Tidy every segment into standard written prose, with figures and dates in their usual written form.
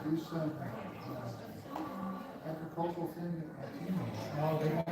Do some agricultural thing. Small area.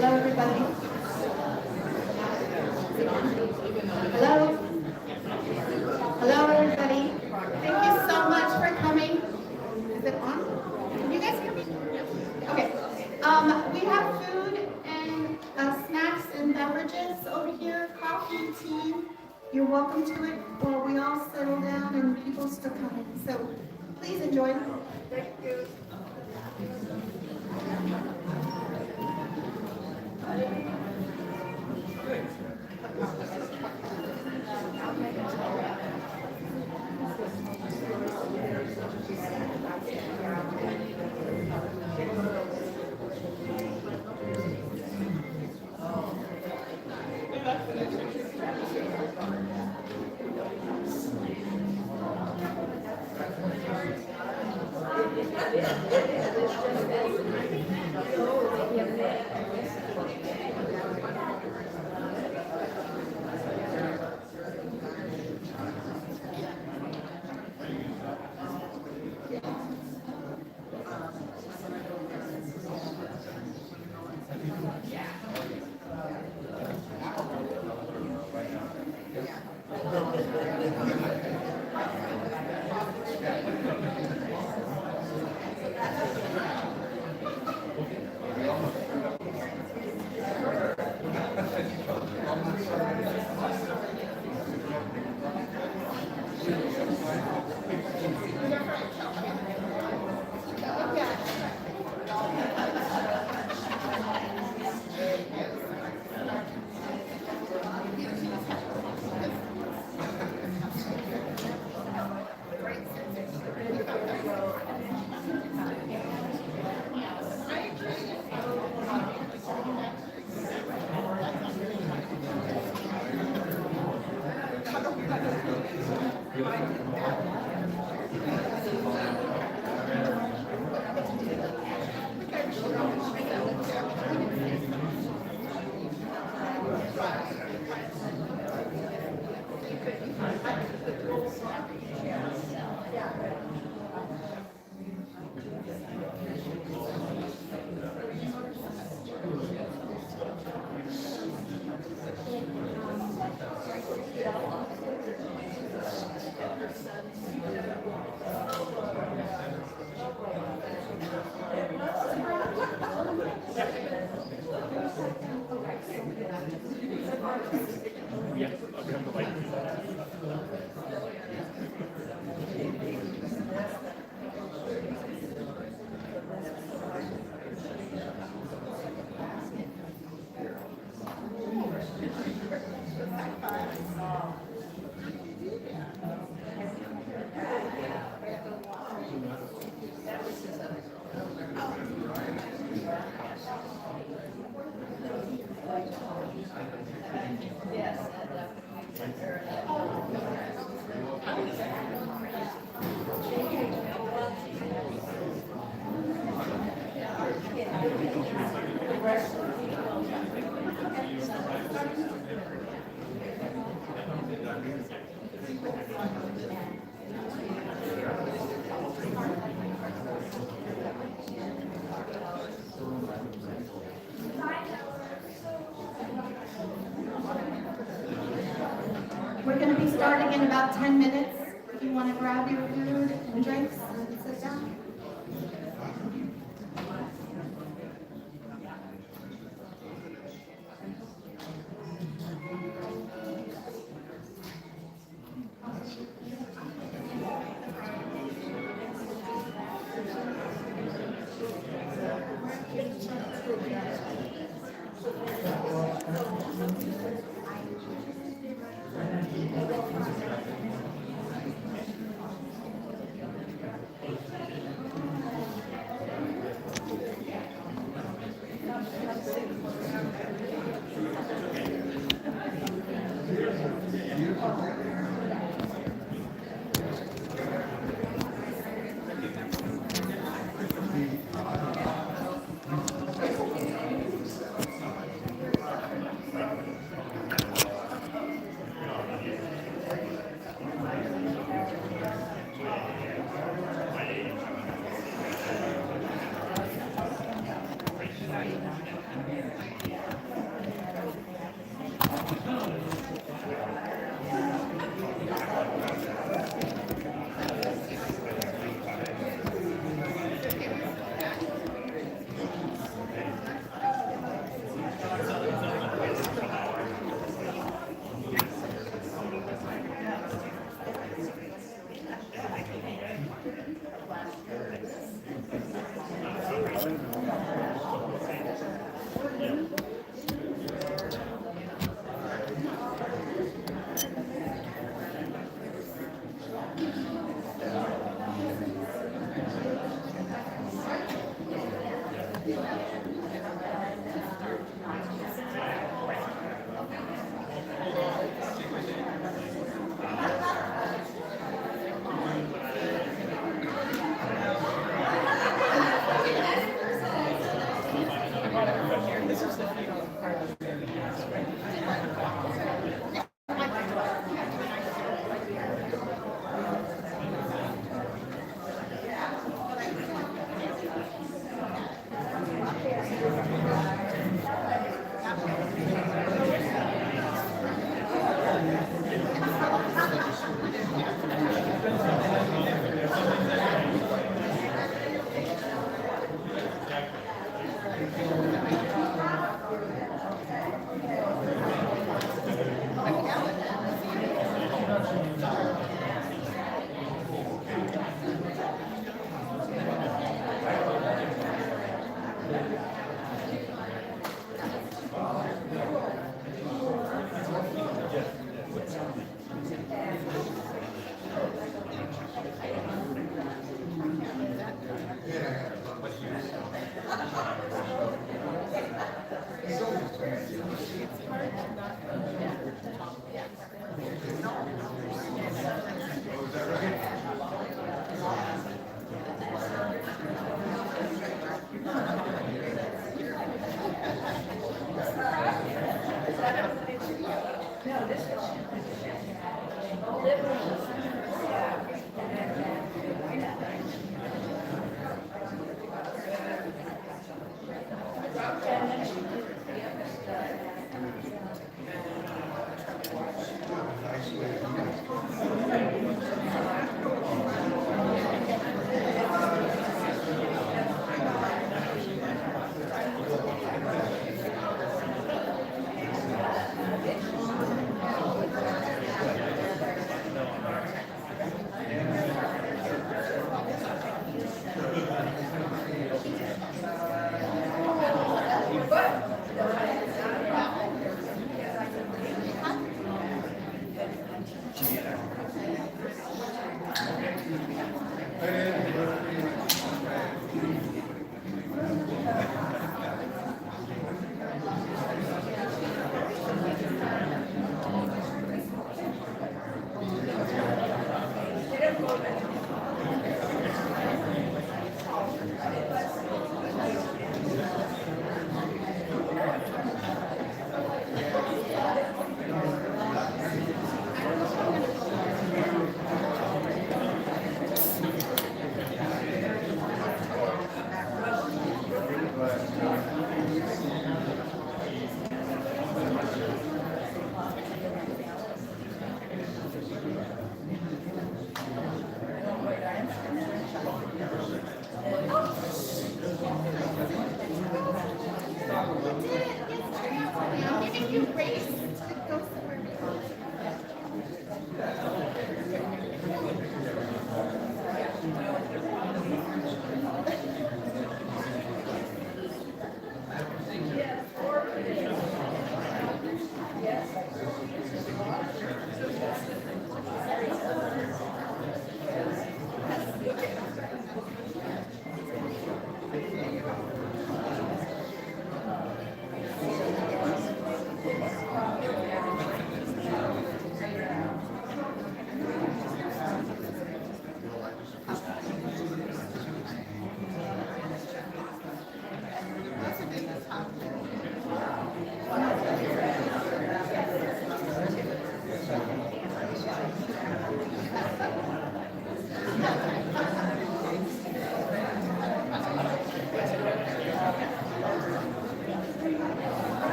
Hello, everybody. Hello. Hello, everybody. Thank you so much for coming. Is it on? Can you guys hear me? Okay. We have food and snacks and beverages over here, coffee, tea. You're welcome to it while we all settle down and people still coming. So please enjoy. Thank you. We're going to be starting in about 10 minutes. If you want to grab your food and drinks and sit down.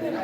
Good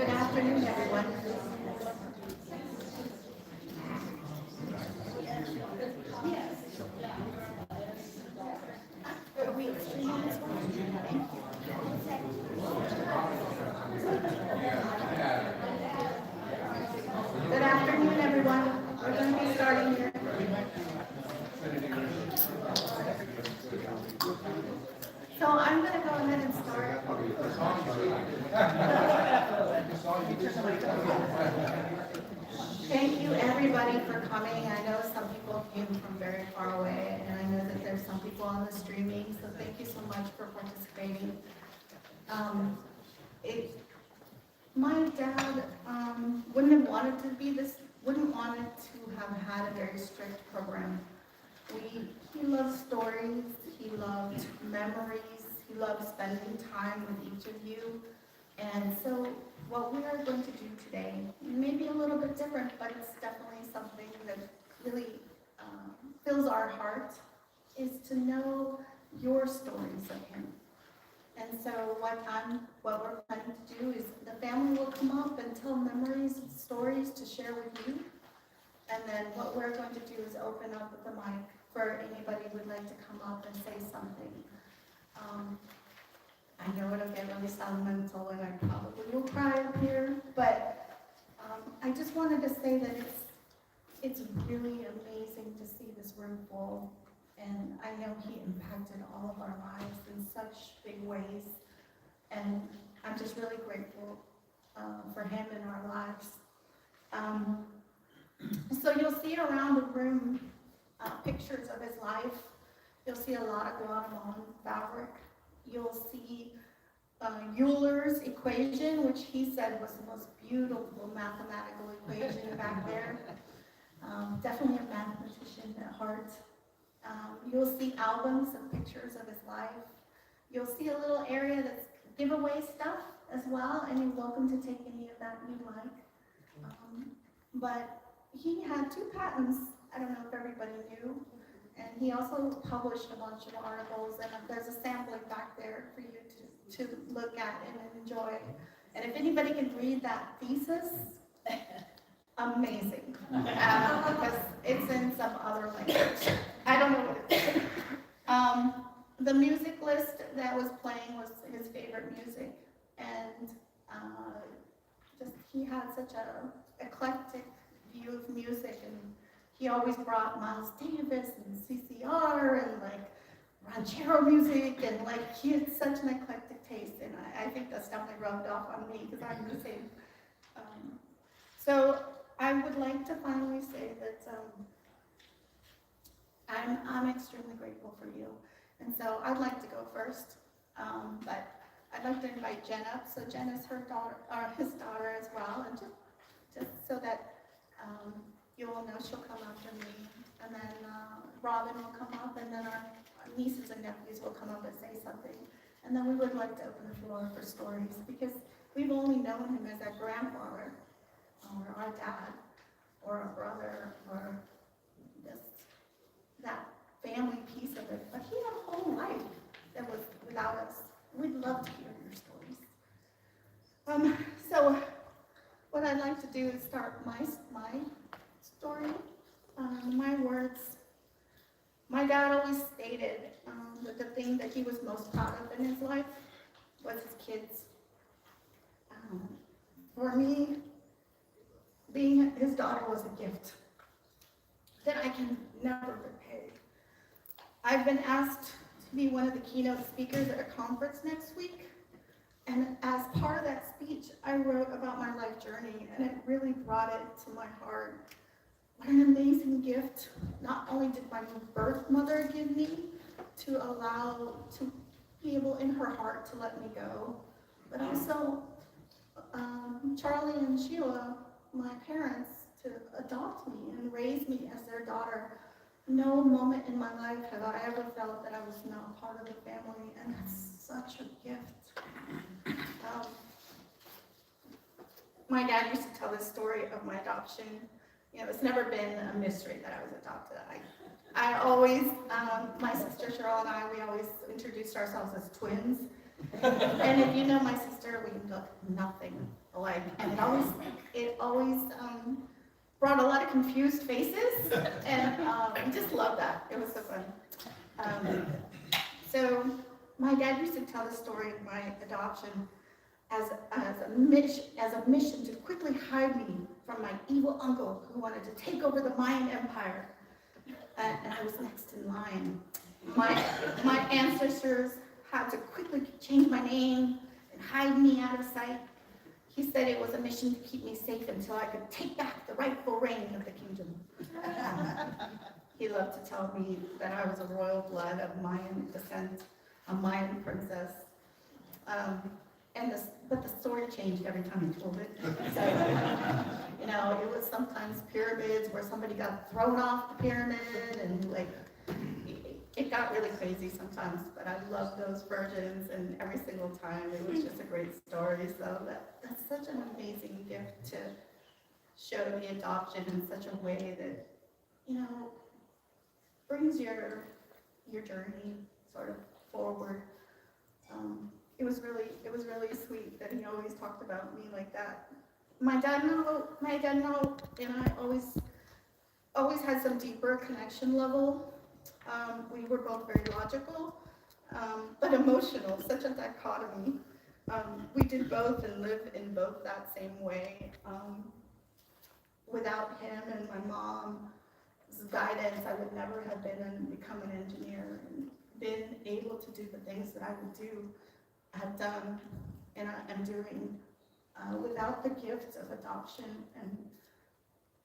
afternoon, everyone. Are we streaming this one? Good afternoon, everyone. We're going to be starting here. So I'm going to go ahead and start. Thank you, everybody, for coming. I know some people came from very far away, and I know that there's some people on the streaming, so thank you so much for participating. My dad wouldn't have wanted to be this, wouldn't want it to have had a very strict program. He loved stories, he loved memories, he loved spending time with each of you. And so what we are going to do today may be a little bit different, but it's definitely something that really fills our heart, is to know your stories of him. And so what we're planning to do is the family will come up and tell memories and stories to share with you. And then what we're going to do is open up the mic for anybody who would like to come up and say something. I know it'll get really sentimental and I probably will cry up here, but I just wanted to say that it's really amazing to see this room full. And I know he impacted all of our lives in such big ways. And I'm just really grateful for him in our lives. So you'll see around the room pictures of his life. You'll see a lot of Guatemalan fabric. You'll see Euler's equation, which he said was the most beautiful mathematical equation back there. Definitely a mathematician at heart. You'll see albums of pictures of his life. You'll see a little area that's giveaway stuff as well, and you're welcome to take any of that you like. But he had 2 patents, I don't know if everybody knew, and he also published a bunch of articles, and there's a sampling back there for you to look at and enjoy. And if anybody can read that thesis, amazing, because it's in some other language. I don't know what it is. The music list that was playing was his favorite music, and just he had such a eclectic view of music, and he always brought Miles Davis and CCR and like ranchero music, and like he had such an eclectic taste, and I think that's definitely rubbed off on me because I'm the same. So I would like to finally say that I'm extremely grateful for you, and so I'd like to go first, but I'd like to invite Jen up. So Jen is her daughter, or his daughter as well, and just so that you all know she'll come after me, and then Robin will come up, and then our nieces and nephews will come up and say something, and then we would like to open the floor for stories, because we've only known him as our grandfather, or our dad, or a brother, or just that family piece of it, but he had a whole life that was without us. We'd love to hear your stories. So what I'd like to do is start my story. My words My dad always stated that the thing that he was most proud of in his life was his kids. For me, being his daughter was a gift that I can never repay. I've been asked to be one of the keynote speakers at a conference next week. And as part of that speech, I wrote about my life journey, and it really brought it to my heart. What an amazing gift. Not only did my birth mother give me to be able in her heart to let me go, but also Charlie and Sheila, my parents, to adopt me and raise me as their daughter. No moment in my life have I ever felt that I was not part of the family, and that's such a gift. My dad used to tell this story of my adoption. It's never been a mystery that I was adopted. I always, my sister Cheryl and I, we always introduced ourselves as twins. And if you know my sister, we look nothing alike. And it always brought a lot of confused faces, and we just loved that. It was so fun. So my dad used to tell the story of my adoption as a mission to quickly hide me from my evil uncle who wanted to take over the Mayan Empire. And I was next in line. My ancestors had to quickly change my name and hide me out of sight. He said it was a mission to keep me safe until I could take back the rightful reign of the kingdom. He loved to tell me that I was a royal blood of Mayan descent, a Mayan princess. But the story changed every time he told it. So, it was sometimes pyramids where somebody got thrown off the pyramid, and it got really crazy sometimes. But I loved those versions, and every single time it was just a great story. So that's such an amazing gift to show the adoption in such a way that brings your journey sort of forward. It was really sweet that he always talked about me like that. My dad and I always had some deeper connection level. We were both very logical, but emotional, such a dichotomy. We did both and lived in both that same way. Without him and my mom's guidance, I would never have become an engineer and been able to do the things that have done, and I am doing without the gift of adoption. And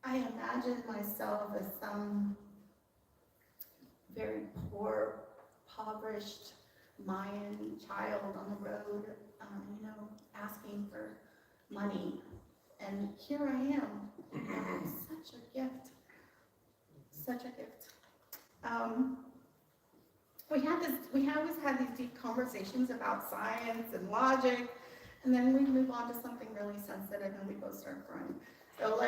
I imagine myself as some very poor, impoverished Mayan child on the road, asking for money. And here I am. Such a gift. Such a gift. We always had these deep conversations about science and logic, and then we move on to something really sensitive and we both start crying. So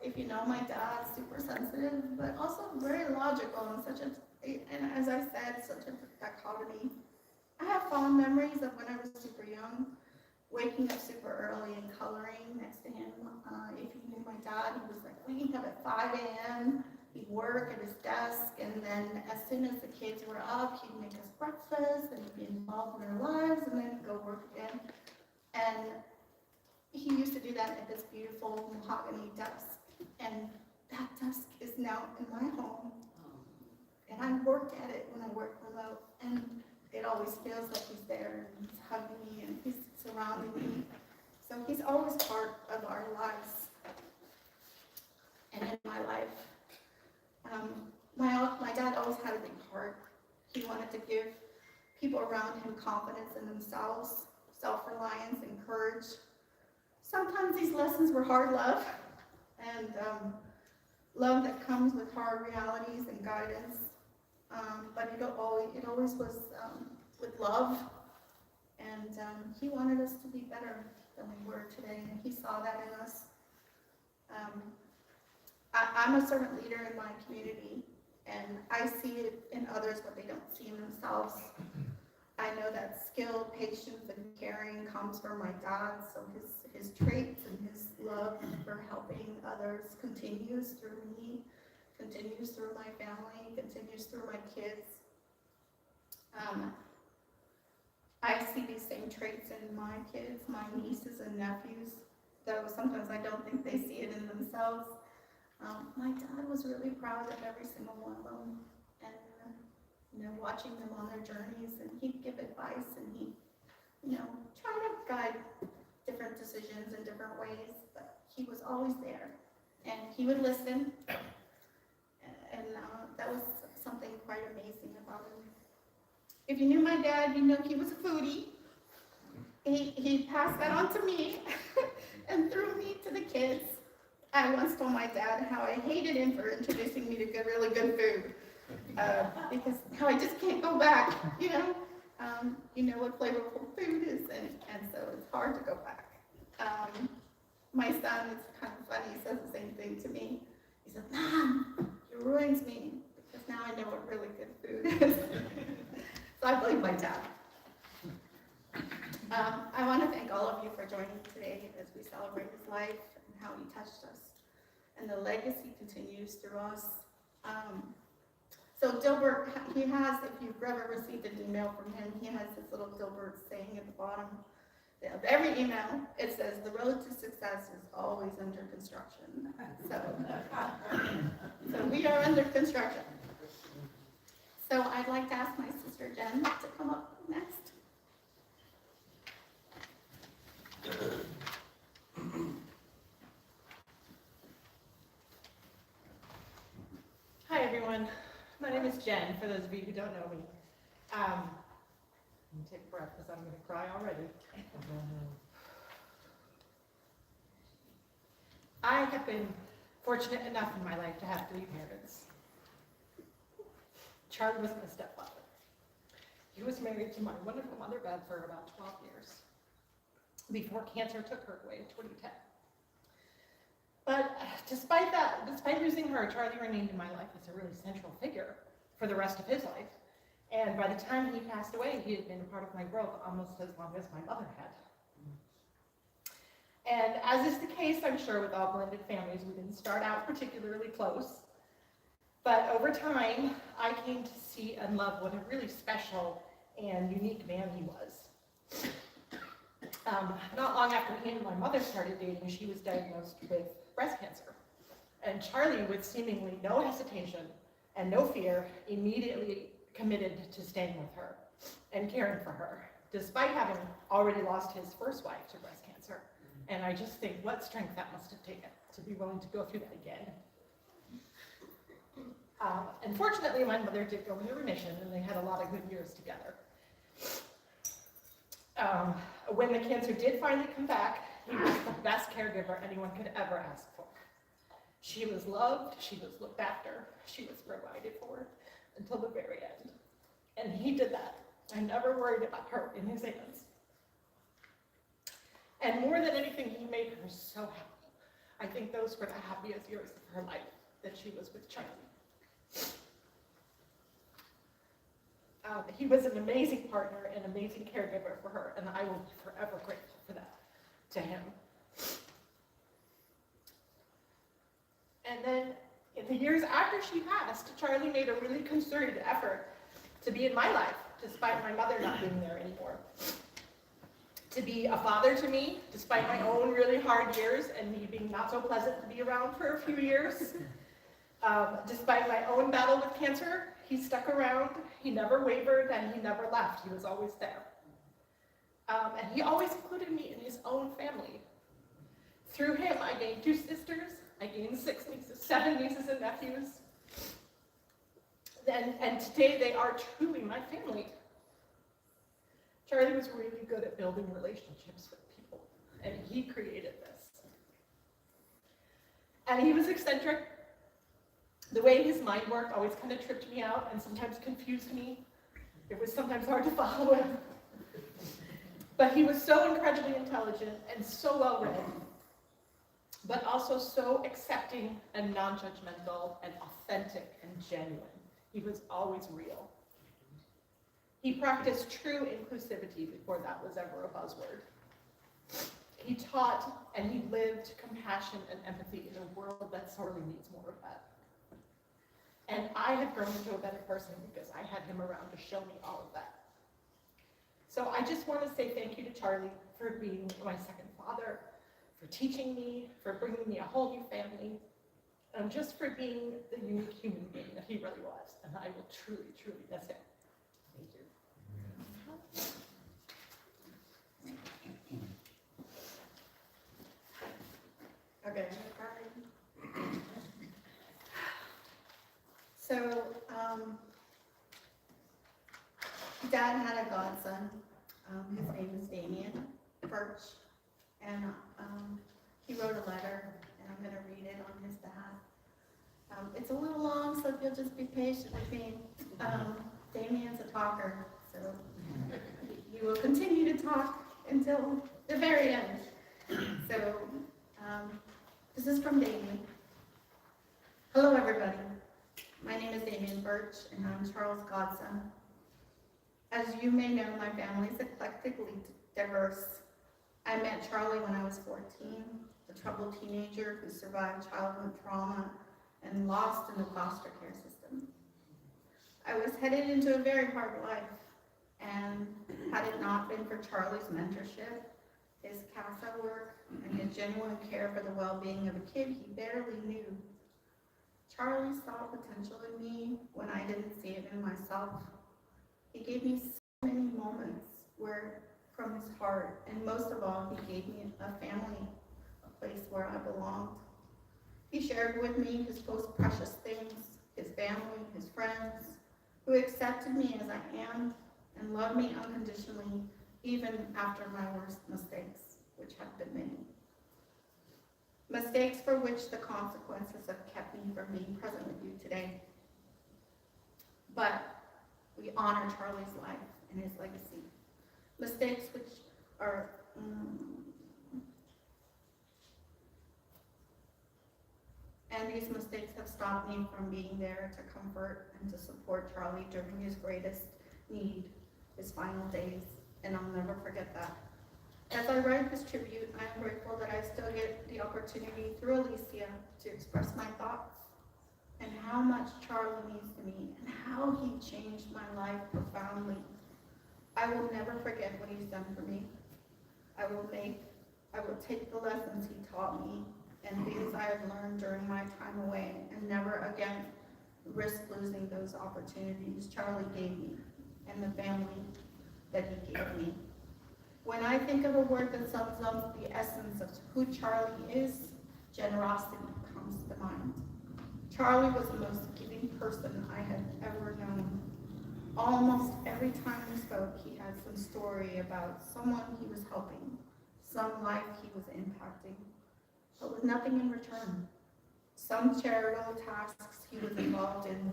if you know my dad, super sensitive, but also very logical and and as I said, such a dichotomy. I have fond memories of when I was super young, waking up super early and coloring next to him. If you knew my dad, he was waking up at 5 a.m., he'd work at his desk, and then as soon as the kids were up, he'd make us breakfast, and he'd be involved in their lives, and then he'd go work again. And he used to do that at this beautiful mahogany desk. And that desk is now in my home. And I work at it when I work remote, and it always feels like he's there, and he's hugging me, and he's surrounding me. So he's always part of our lives, and in my life. My dad always had a big heart. He wanted to give people around him confidence in themselves, self-reliance, and courage. Sometimes these lessons were hard love, and love that comes with hard realities and guidance. But it always was with love, and he wanted us to be better than we were today, and he saw that in us. I'm a servant leader in my community, and I see it in others what they don't see in themselves. I know that skill, patience, and caring comes from my dad, so his traits and his love for helping others continues through me. continues through my family, continues through my kids. I see these same traits in my kids, my nieces and nephews, though sometimes I don't think they see it in themselves. My dad was really proud of every single one of them, and watching them on their journeys, and he'd give advice, and he'd try to guide different decisions in different ways, but he was always there, and he would listen, and that was something quite amazing about him. If you knew my dad, you know he was a foodie. He passed that on to me and through me to the kids. I once told my dad how I hated him for introducing me to really good food, because how I just can't go back, you know what flavorful food is, and so it's hard to go back. My son is kind of funny, he says the same thing to me. He says, Mom, you ruined me, because now I know what really good food is. So I blame my dad. I want to thank all of you for joining today as we celebrate his life and how he touched us. And the legacy continues through us. So Dilbert, he has, if you've ever received an email from him, he has this little Dilbert saying at the bottom of every email. It says, the road to success is always under construction. So we are under construction. So I'd like to ask my sister Jen to come up next. Hi everyone, my name is Jen, for those of you who don't know me. Let me take a breath because I'm going to cry already. I have been fortunate enough in my life to have 3 parents. Charlie was my stepfather. He was married to my wonderful mother, Beth, for about 12 years, before cancer took her away in 2010. But despite losing her, Charlie remained in my life as a really central figure for the rest of his life. And by the time he passed away, he had been a part of my growth almost as long as my mother had. And as is the case, I'm sure, with all blended families, we didn't start out particularly close. But over time, I came to see and love what a really special and unique man he was. Not long after he and my mother started dating, she was diagnosed with breast cancer. And Charlie, with seemingly no hesitation and no fear, immediately committed to staying with her and caring for her, despite having already lost his first wife to breast cancer. And I just think what strength that must have taken to be willing to go through that again. Unfortunately, my mother did go into remission, and they had a lot of good years together. When the cancer did finally come back, he was the best caregiver anyone could ever ask for. She was loved, she was looked after, she was provided for until the very end. And he did that. I never worried about her in his hands. And more than anything, he made her so happy. I think those were the happiest years of her life, that she was with Charlie. He was an amazing partner and amazing caregiver for her, and I will be forever grateful for that to him. And then in the years after she passed, Charlie made a really concerted effort to be in my life, despite my mother not being there anymore. To be a father to me, despite my own really hard years and me being not so pleasant to be around for a few years. Despite my own battle with cancer, he stuck around, he never wavered, and he never left. He was always there. And he always included me in his own family. Through him, I gained 2 sisters, I gained 7 nieces and nephews. And today they are truly my family. Charlie was really good at building relationships with people, and he created this. And he was eccentric. The way his mind worked always kind of tripped me out and sometimes confused me. It was sometimes hard to follow him. But he was so incredibly intelligent and so well-read, but also so accepting and non-judgmental and authentic and genuine. He was always real. He practiced true inclusivity before that was ever a buzzword. He taught and he lived compassion and empathy in a world that sorely needs more of that. And I have grown into a better person because I had him around to show me all of that. So I just want to say thank you to Charlie for being my second father, for teaching me, for bringing me a whole new family, and just for being the unique human being that he really was. And I will truly, truly miss him. Thank you. Okay. So, Dad had a godson. His name is Damien Birch, and he wrote a letter, and I'm going to read it on his behalf. It's a little long, so if you'll just be patient with me. Damien's a talker, so he will continue to talk until the very end. So, this is from Damien. Hello, everybody. My name is Damien Birch, and I'm Charles' godson. As you may know, my family is eclectically diverse. I met Charlie when I was 14, a troubled teenager who survived childhood trauma and lost in the foster care system. I was headed into a very hard life, and had it not been for Charlie's mentorship, his CASA work, and his genuine care for the well-being of a kid he barely knew, Charlie saw potential in me when I didn't see it in myself. He gave me so many moments where, from his heart, and most of all, he gave me a family, a place where I belonged. He shared with me his most precious things, his family, his friends, who accepted me as I am and loved me unconditionally, even after my worst mistakes, which have been many. Mistakes for which the consequences have kept me from being present with you today. But we honor Charlie's life and his legacy. Mistakes which are and these mistakes have stopped me from being there to comfort and to support Charlie during his greatest need, his final days, and I'll never forget that. As I write this tribute, I am grateful that I still get the opportunity through Alicia to express my thoughts and how much Charlie means to me and how he changed my life profoundly. I will never forget what he's done for me. I will take the lessons he taught me and things I have learned during my time away and never again risk losing those opportunities Charlie gave me and the family that he gave me. When I think of a word that sums up the essence of who Charlie is, generosity comes to mind. Charlie was the most giving person I have ever known. Almost every time we spoke, he had some story about someone he was helping, some life he was impacting, but with nothing in return. Some charitable tasks he was involved in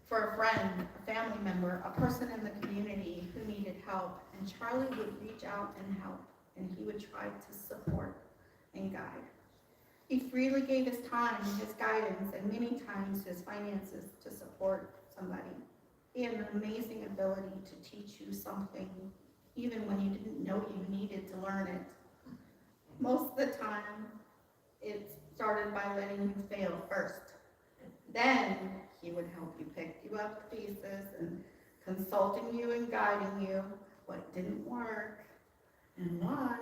for a friend, a family member, a person in the community who needed help, and Charlie would reach out and help, and he would try to support and guide. He freely gave his time, his guidance, and many times his finances to support somebody. He had an amazing ability to teach you something, even when you didn't know you needed to learn it. Most of the time, it started by letting you fail first. Then he would help you pick you up the pieces and consulting you and guiding you what didn't work and why.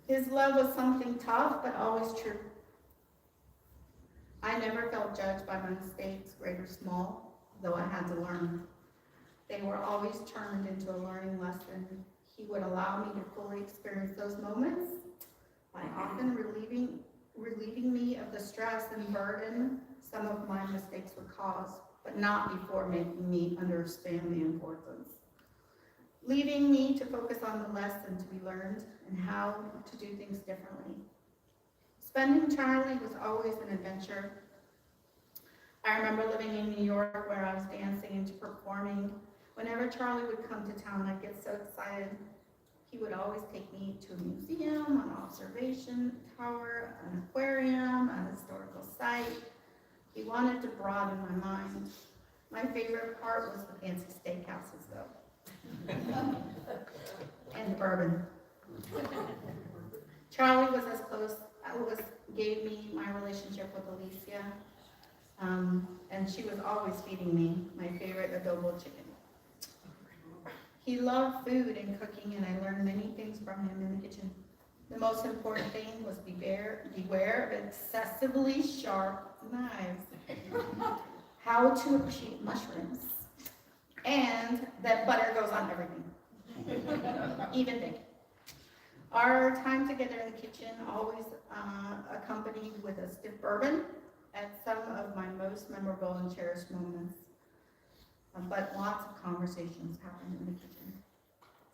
His love was something tough, but always true. I never felt judged by my mistakes, great or small, though I had to learn. They were always turned into a learning lesson. He would allow me to fully experience those moments by often relieving me of the stress and burden some of my mistakes would cause, but not before making me understand the importance. Leaving me to focus on the lesson to be learned and how to do things differently. Spending Charlie was always an adventure. I remember living in New York where I was dancing and performing. Whenever Charlie would come to town, I'd get so excited. He would always take me to a museum, an observation tower, an aquarium, a historical site. He wanted to broaden my mind. My favorite part was the fancy steakhouses, though. And the bourbon. Charlie was gave me my relationship with Alicia. And she was always feeding me my favorite adobo chicken. He loved food and cooking, and I learned many things from him in the kitchen. The most important thing was beware of excessively sharp knives, how to appreciate mushrooms, and that butter goes on everything, even bacon. Our time together in the kitchen always accompanied with a stiff bourbon at some of my most memorable and cherished moments. But lots of conversations happened in the kitchen.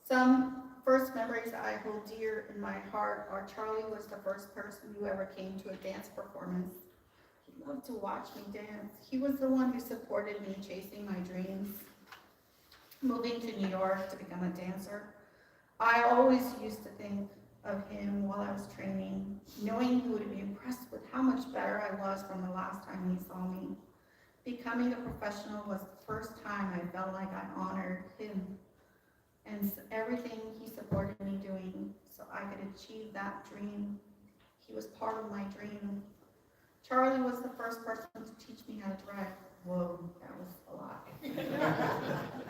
Some first memories I hold dear in my heart are Charlie was the first person who ever came to a dance performance. He loved to watch me dance. He was the one who supported me chasing my dreams, moving to New York to become a dancer. I always used to think of him while I was training, knowing he would be impressed with how much better I was from the last time he saw me. Becoming a professional was the first time I felt like I honored him and everything he supported me doing so I could achieve that dream. He was part of my dream. Charlie was the first person to teach me how to drive. Whoa, that was a lot.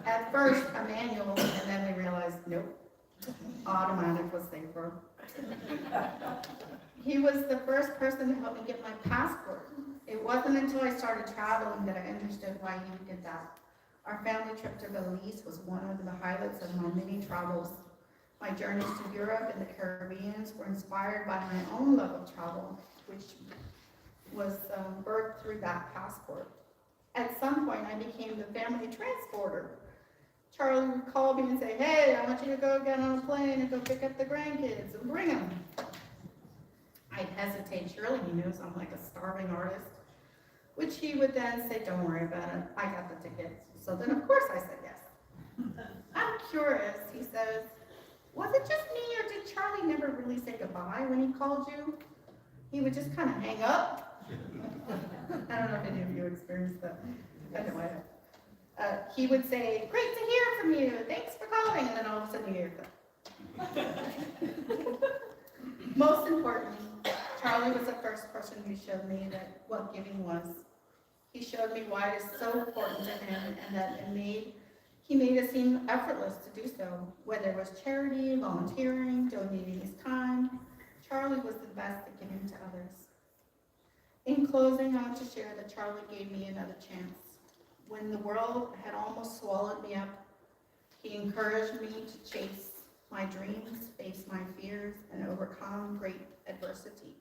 At first, a manual, and then we realized, nope, automatic was safer. He was the first person to help me get my passport. It wasn't until I started traveling that I understood why he did that. Our family trip to Belize was one of the highlights of my many travels. My journeys to Europe and the Caribbean were inspired by my own love of travel, which was birthed through that passport. At some point, I became the family transporter. Charlie would call me and say, hey, I want you to go get on a plane and go pick up the grandkids and bring them. I'd hesitate. Surely he knows I'm like a starving artist, which he would then say, don't worry about it. I got the tickets. So then, of course, I said yes. I'm curious, he says, was it just me or did Charlie never really say goodbye when he called you? He would just kind of hang up. I don't know if any of you experienced that. Anyway, he would say, great to hear from you. Thanks for calling. And then all of a sudden you hear that. Most importantly, Charlie was the first person who showed me that what giving was. He showed me why it is so important to him and that he made it seem effortless to do so, whether it was charity, volunteering, donating his time. Charlie was the best at giving to others. In closing, I want to share that Charlie gave me another chance. When the world had almost swallowed me up, he encouraged me to chase my dreams, face my fears, and overcome great adversity.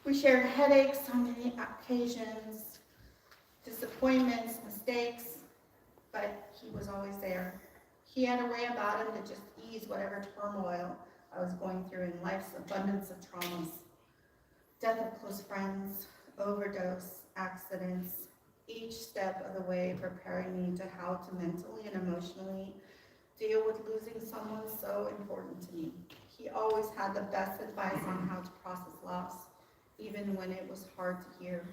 We shared headaches on many occasions, disappointments, mistakes, but he was always there. He had a way about him that just eased whatever turmoil I was going through in life's abundance of traumas. Death of close friends, overdose, accidents, each step of the way preparing me to how to mentally and emotionally deal with losing someone so important to me. He always had the best advice on how to process loss, even when it was hard to hear.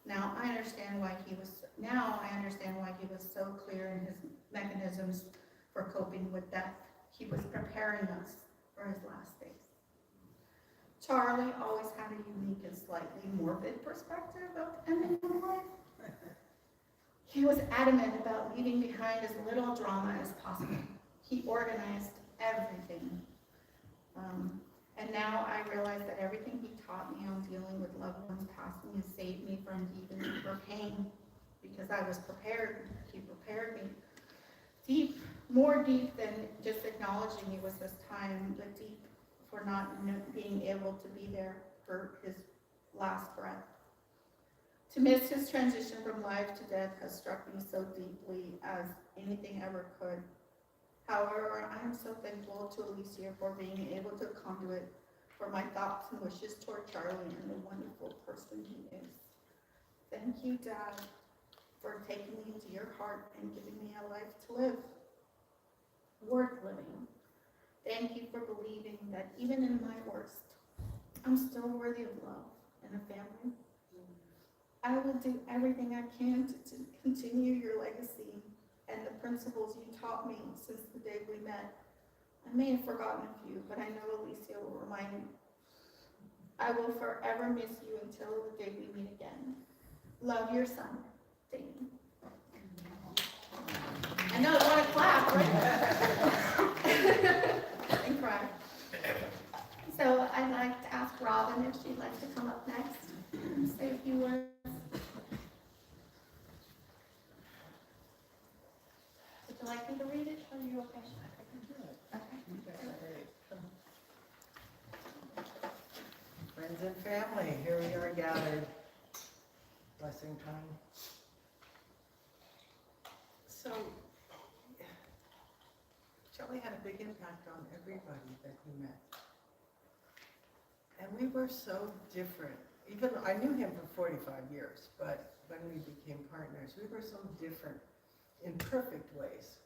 Now I understand why he was so clear in his mechanisms for coping with death. He was preparing us for his last days. Charlie always had a unique and slightly morbid perspective of ending life. He was adamant about leaving behind as little drama as possible. He organized everything. And now I realize that everything he taught me on dealing with loved ones passing has saved me from even deeper pain because I was prepared. He prepared me. Deep, more deep than just acknowledging it was this time, but deep for not being able to be there for his last breath. To miss his transition from life to death has struck me so deeply as anything ever could. However, I am so thankful to Alicia for being able to conduit for my thoughts and wishes toward Charlie and the wonderful person he is. Thank you, Dad, for taking me into your heart and giving me a life to live, worth living. Thank you for believing that even in my worst, I'm still worthy of love and a family. I will do everything I can to continue your legacy and the principles you taught me since the day we met. I may have forgotten a few, but I know Alicia will remind me. I will forever miss you until the day we meet again. love your son, Damon. I know, I want to clap, right? And cry. So I'd like to ask Robin if she'd like to come up next and say a few words. Would you like me to read it? Are you okay? Okay. Friends and family, here we are gathered. Blessing time. So, Charlie had a big impact on everybody that he met. And we were so different. Even I knew him for 45 years, but when we became partners, we were so different in perfect ways.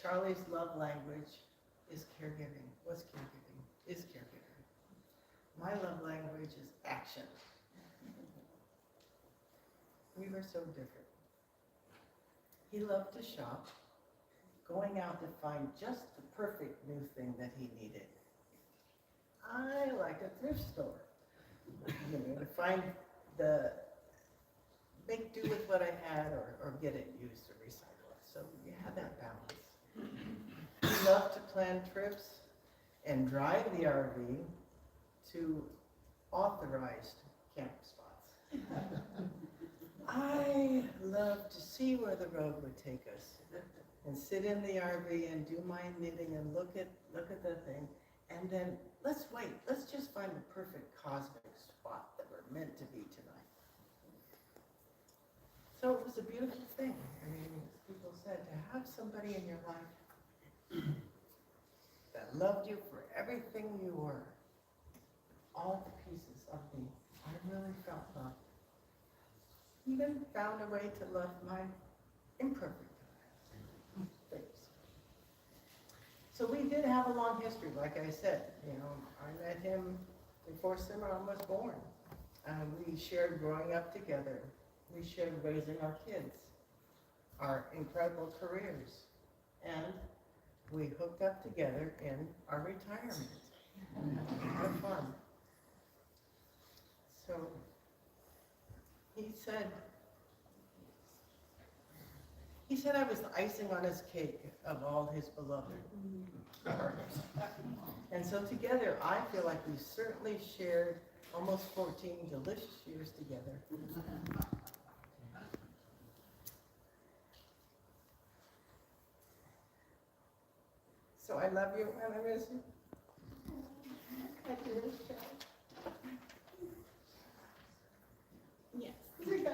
Charlie's love language is caregiving, was caregiving, is caregiving. My love language is action. We were so different. He loved to shop, going out to find just the perfect new thing that he needed. I like a thrift store, to find make do with what I had or get it used or recycle it. So you have that balance. He loved to plan trips and drive the RV to authorized camp spots. I love to see where the road would take us and sit in the RV and do my knitting and look at the thing. And then let's just find the perfect cosmic spot that we're meant to be tonight. So it was a beautiful thing. I mean, as people said, to have somebody in your life that loved you for everything you were, all the pieces of me, I really felt loved. Even found a way to love my imperfect things. So we did have a long history, like I said. I met him before Cimarron was born. We shared growing up together. We shared raising our kids, our incredible careers, and we hooked up together in our retirement. Had fun. So he said I was the icing on his cake of all his beloved partners. And so together, I feel like we certainly shared almost 14 delicious years together. So I love you and I miss you. Yes. Good guy.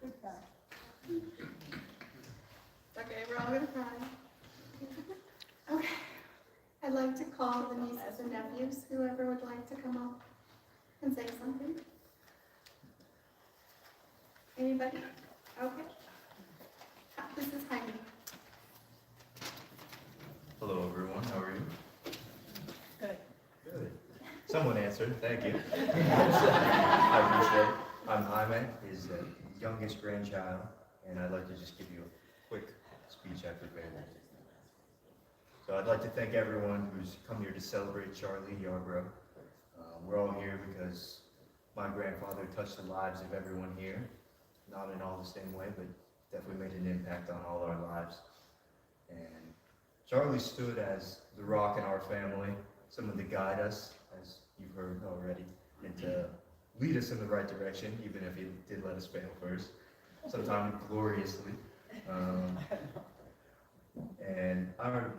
Good guy. Okay, we're all gonna cry. Okay. I'd like to call the nieces and nephews, whoever would like to come up and say something. Anybody? Okay. This is Heidi. Hello, everyone. How are you? Good. Good. Someone answered. Thank you. I appreciate it. I'm Jaime, his youngest grandchild, and I'd like to just give you a quick speech I prepared. So I'd like to thank everyone who's come here to celebrate Charlie Yarbrough. We're all here because my grandfather touched the lives of everyone here, not in all the same way, but definitely made an impact on all our lives. And Charlie stood as the rock in our family, someone to guide us, as you've heard already, and to lead us in the right direction, even if he did let us fail first, sometimes gloriously. And I would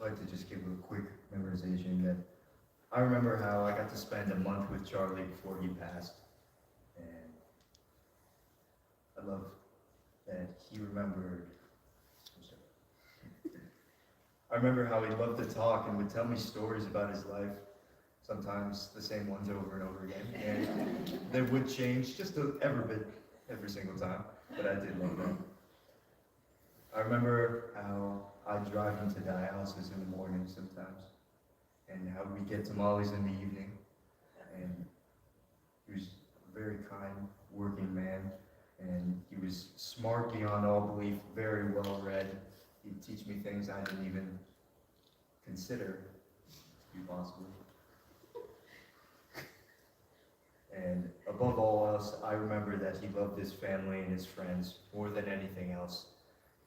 like to just give a quick memorization that I remember how I got to spend a month with Charlie before he passed, and I love that he remembered. I remember how he loved to talk and would tell me stories about his life, sometimes the same ones over and over again, and they would change just ever bit every single time, but I did love that. I remember how I'd drive him to dialysis in the morning sometimes, and how we'd get tamales in the evening, and he was a very kind, working man, and he was smart beyond all belief, very well read. He'd teach me things I didn't even consider to be possible. And above all else, I remember that he loved his family and his friends more than anything else.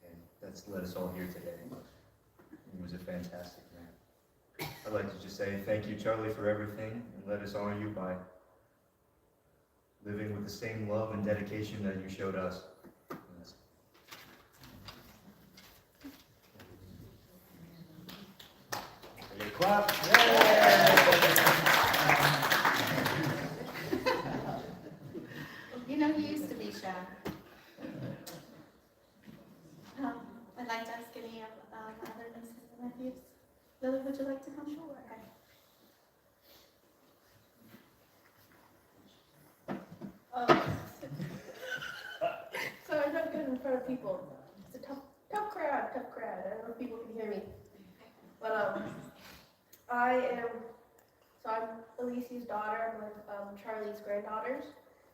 And that's led us all here today. He was a fantastic man. I'd like to just say thank you, Charlie, for everything, and let us honor you by living with the same love and dedication that you showed us. Ready to clap? You know, he used to be shy. I'd like to ask any of my other nieces and nephews. Lily, would you like to come forward? So I'm not good in front of people. It's a tough crowd. I don't know if people can hear me. But I'm Alicia's daughter. I'm one of Charlie's granddaughters.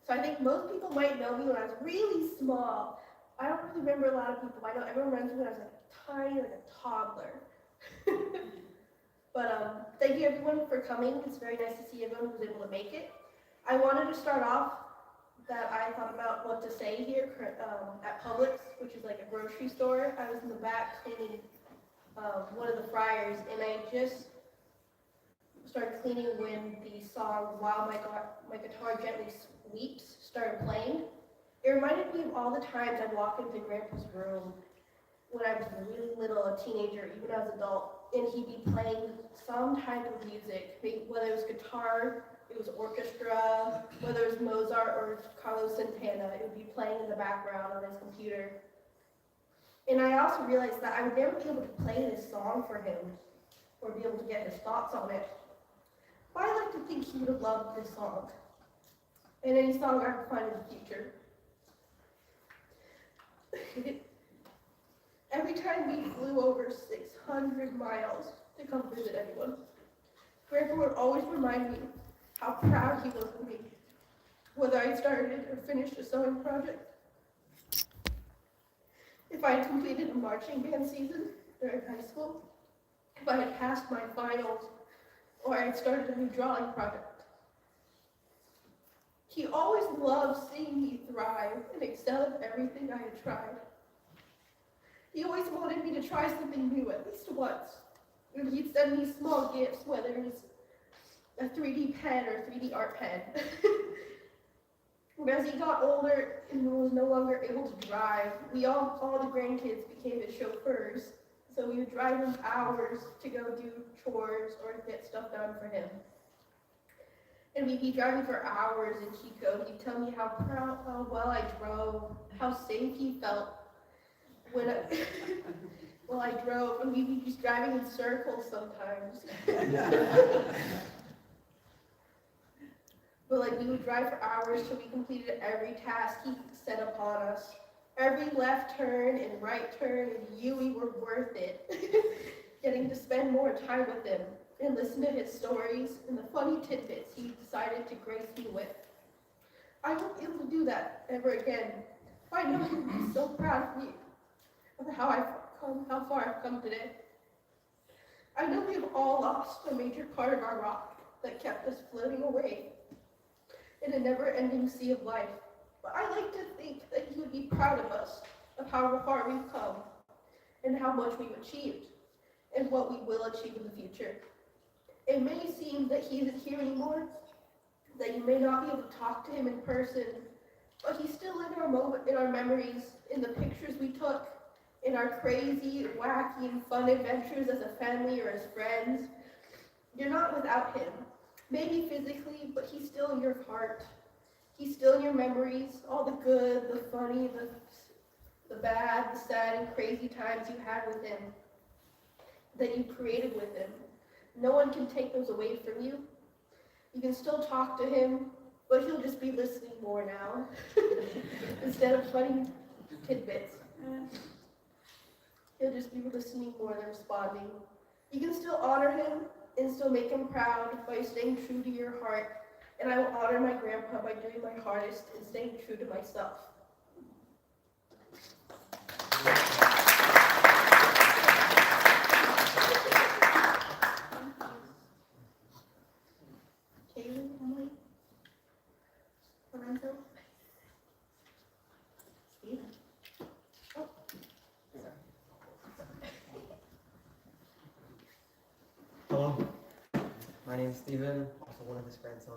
So I think most people might know me when I was really small. I don't really remember a lot of people. I know everyone remembers me when I was like tiny, like a toddler. But thank you everyone for coming. It's very nice to see everyone who was able to make it. I wanted to start off that I thought about what to say here at Publix, which is like a grocery store. I was in the back cleaning one of the fryers, and I just started cleaning when the song "While My Guitar Gently Weeps" started playing. It reminded me of all the times I'd walk into Grandpa's room when I was really little, a teenager, even as an adult, and he'd be playing some type of music, whether it was guitar, it was orchestra, whether it was Mozart or Carlos Santana, it would be playing in the background on his computer. And I also realized that I would never be able to play this song for him or be able to get his thoughts on it. But I like to think he would have loved this song and any song I could find in the future. Every time we flew over 600 miles to come visit anyone, Grandpa would always remind me how proud he was of me, whether I started or finished a sewing project, if I had completed a marching band season during high school, if I had passed my finals, or I had started a new drawing project. He always loved seeing me thrive and excel at everything I had tried. He always wanted me to try something new at least once. And he'd send me small gifts, whether it was a 3D pen or 3D art pen. As he got older and was no longer able to drive, all the grandkids became his chauffeurs. So we would drive him hours to go do chores or get stuff done for him. And we'd be driving for hours in Chico. He'd tell me how well I drove, how safe he felt while I drove, and we'd be just driving in circles sometimes. But like we would drive for hours till we completed every task he set upon us. Every left turn and right turn, and we were worth it. Getting to spend more time with him and listen to his stories and the funny tidbits he decided to grace me with. I won't be able to do that ever again. I know he'll be so proud of me, of how far I've come today. I know we have all lost a major part of our rock that kept us floating away in a never-ending sea of life. But I like to think that he would be proud of us, of how far we've come, and how much we've achieved, and what we will achieve in the future. It may seem that he isn't here anymore, that you may not be able to talk to him in person, but he's still in our memories, in the pictures we took, in our crazy, wacky, and fun adventures as a family or as friends. You're not without him, maybe physically, but he's still in your heart. He's still in your memories, all the good, the funny, the bad, the sad, and crazy times you had with him, that you created with him. No one can take those away from you. You can still talk to him, but he'll just be listening more now, instead of funny tidbits. He'll just be listening more than responding. You can still honor him and still make him proud by staying true to your heart. And I will honor my grandpa by doing my hardest and staying true to myself. Kaylee, Emily? My name is Steven, also one of his grandsons.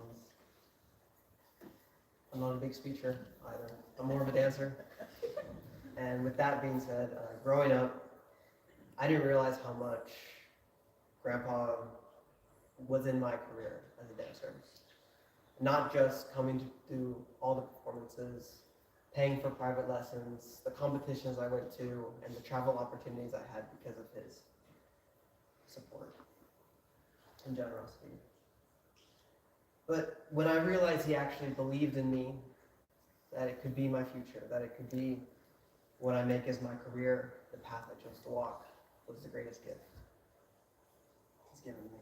I'm not a big speaker either. I'm more of a dancer. And with that being said, growing up, I didn't realize how much Grandpa was in my career as a dancer. Not just coming to do all the performances, paying for private lessons, the competitions I went to, and the travel opportunities I had because of his support and generosity. But when I realized he actually believed in me, that it could be my future, that it could be what I make as my career, the path I chose to walk, was the greatest gift he's given me.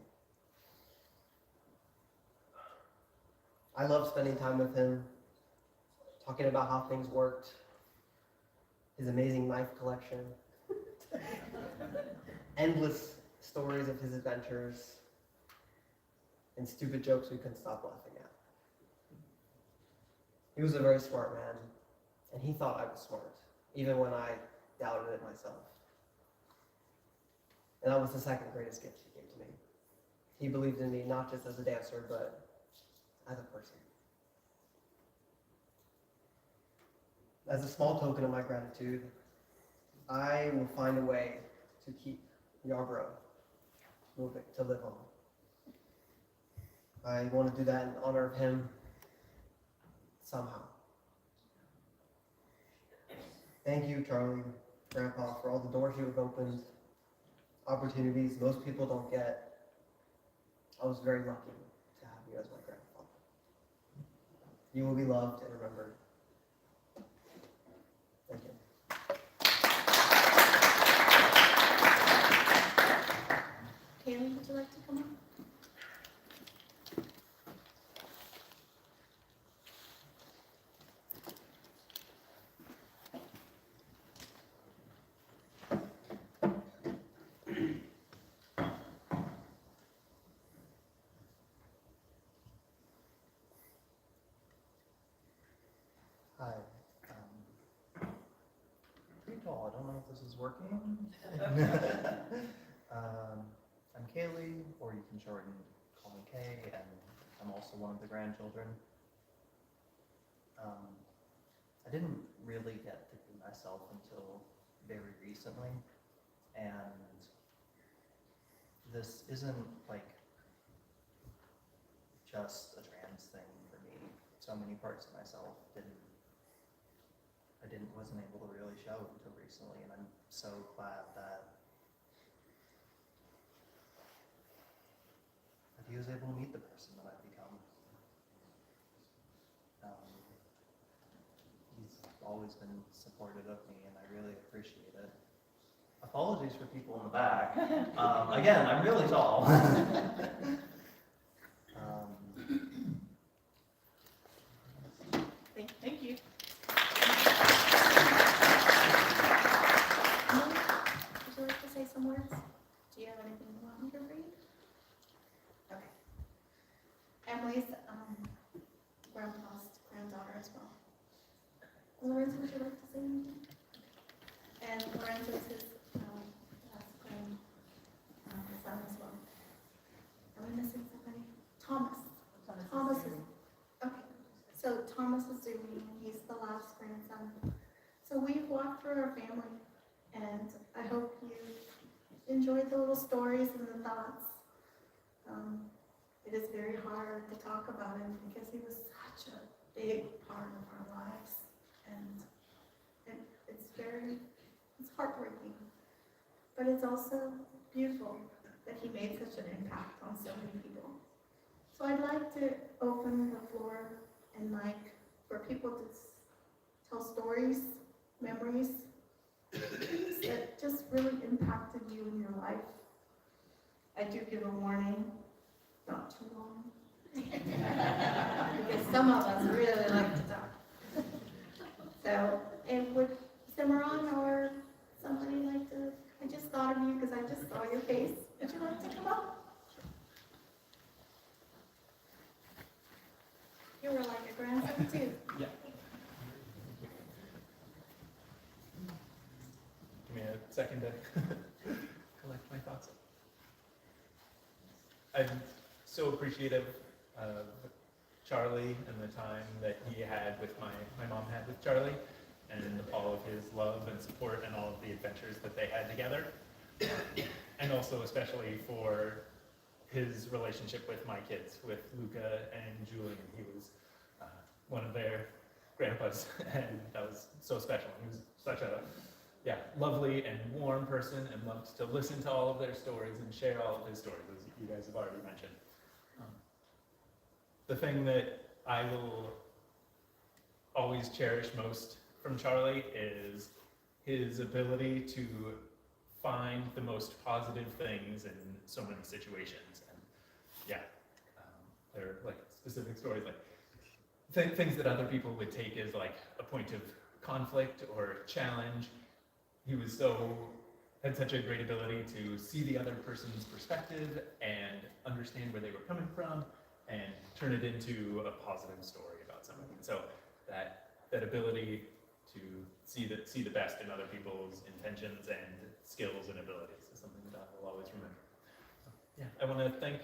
I love spending time with him, talking about how things worked, his amazing knife collection, endless stories of his adventures, and stupid jokes we couldn't stop laughing at. He was a very smart man, and he thought I was smart, even when I doubted it myself. And that was the second greatest gift he gave to me. He believed in me not just as a dancer, but as a person. As a small token of my gratitude, I will find a way to keep Yarbrough moving, to live on. I want to do that in honor of him somehow. Thank you, Charlie, Grandpa, for all the doors you have opened, opportunities most people don't get. I was very lucky to have you as my grandfather. You will be loved and remembered. Thank you. Kaylee, would you like to come on? Hi. Pretty tall. I don't know if this is working. I'm Kaylee, or you can shorten, call me Kay, and I'm also one of the grandchildren. I didn't really get to be myself until very recently, and this isn't like just a trans thing for me. So many parts of myself wasn't able to really show until recently, and I'm so glad that he was able to meet the person that I've become. He's always been supportive of me, and I really appreciate it. Apologies for people in the back. Again, I'm really tall. Thank you. Would you like to say some words? Do you have anything you want me to read? Okay. Emily's grandpa's granddaughter as well. Lorenzo, would you like to say anything? And Lorenzo's his last son as well. Am I missing somebody? Thomas. Thomas is, okay. So Thomas is Zumi, and he's the last grandson. So we've walked through our family, and I hope you enjoyed the little stories and the thoughts. It is very hard to talk about him because he was such a big part of our lives, and it's heartbreaking, but it's also beautiful that he made such an impact on so many people. So I'd like to open the floor and mic for people to tell stories, memories that just really impacted you in your life. I do give a warning, not too long, because some of us really like to talk. So, and would Cimarron or somebody like to, I just thought of you because I just saw your face. Would you like to come up? You were like a grandson too. Yeah. Give me a second to collect my thoughts. I'm so appreciative of Charlie and the time that he had with my mom had with Charlie, and all of his love and support and all of the adventures that they had together. And also especially for his relationship with my kids, with Luca and Julian. He was one of their grandpas, and that was so special. He was such a lovely and warm person, and loved to listen to all of their stories and share all of his stories, as you guys have already mentioned. The thing that I will always cherish most from Charlie is his ability to find the most positive things in so many situations. And there are like specific stories, like things that other people would take as like a point of conflict or challenge. He had such a great ability to see the other person's perspective and understand where they were coming from and turn it into a positive story about something. So that ability to see the best in other people's intentions and skills and abilities is something that I will always remember. I want to thank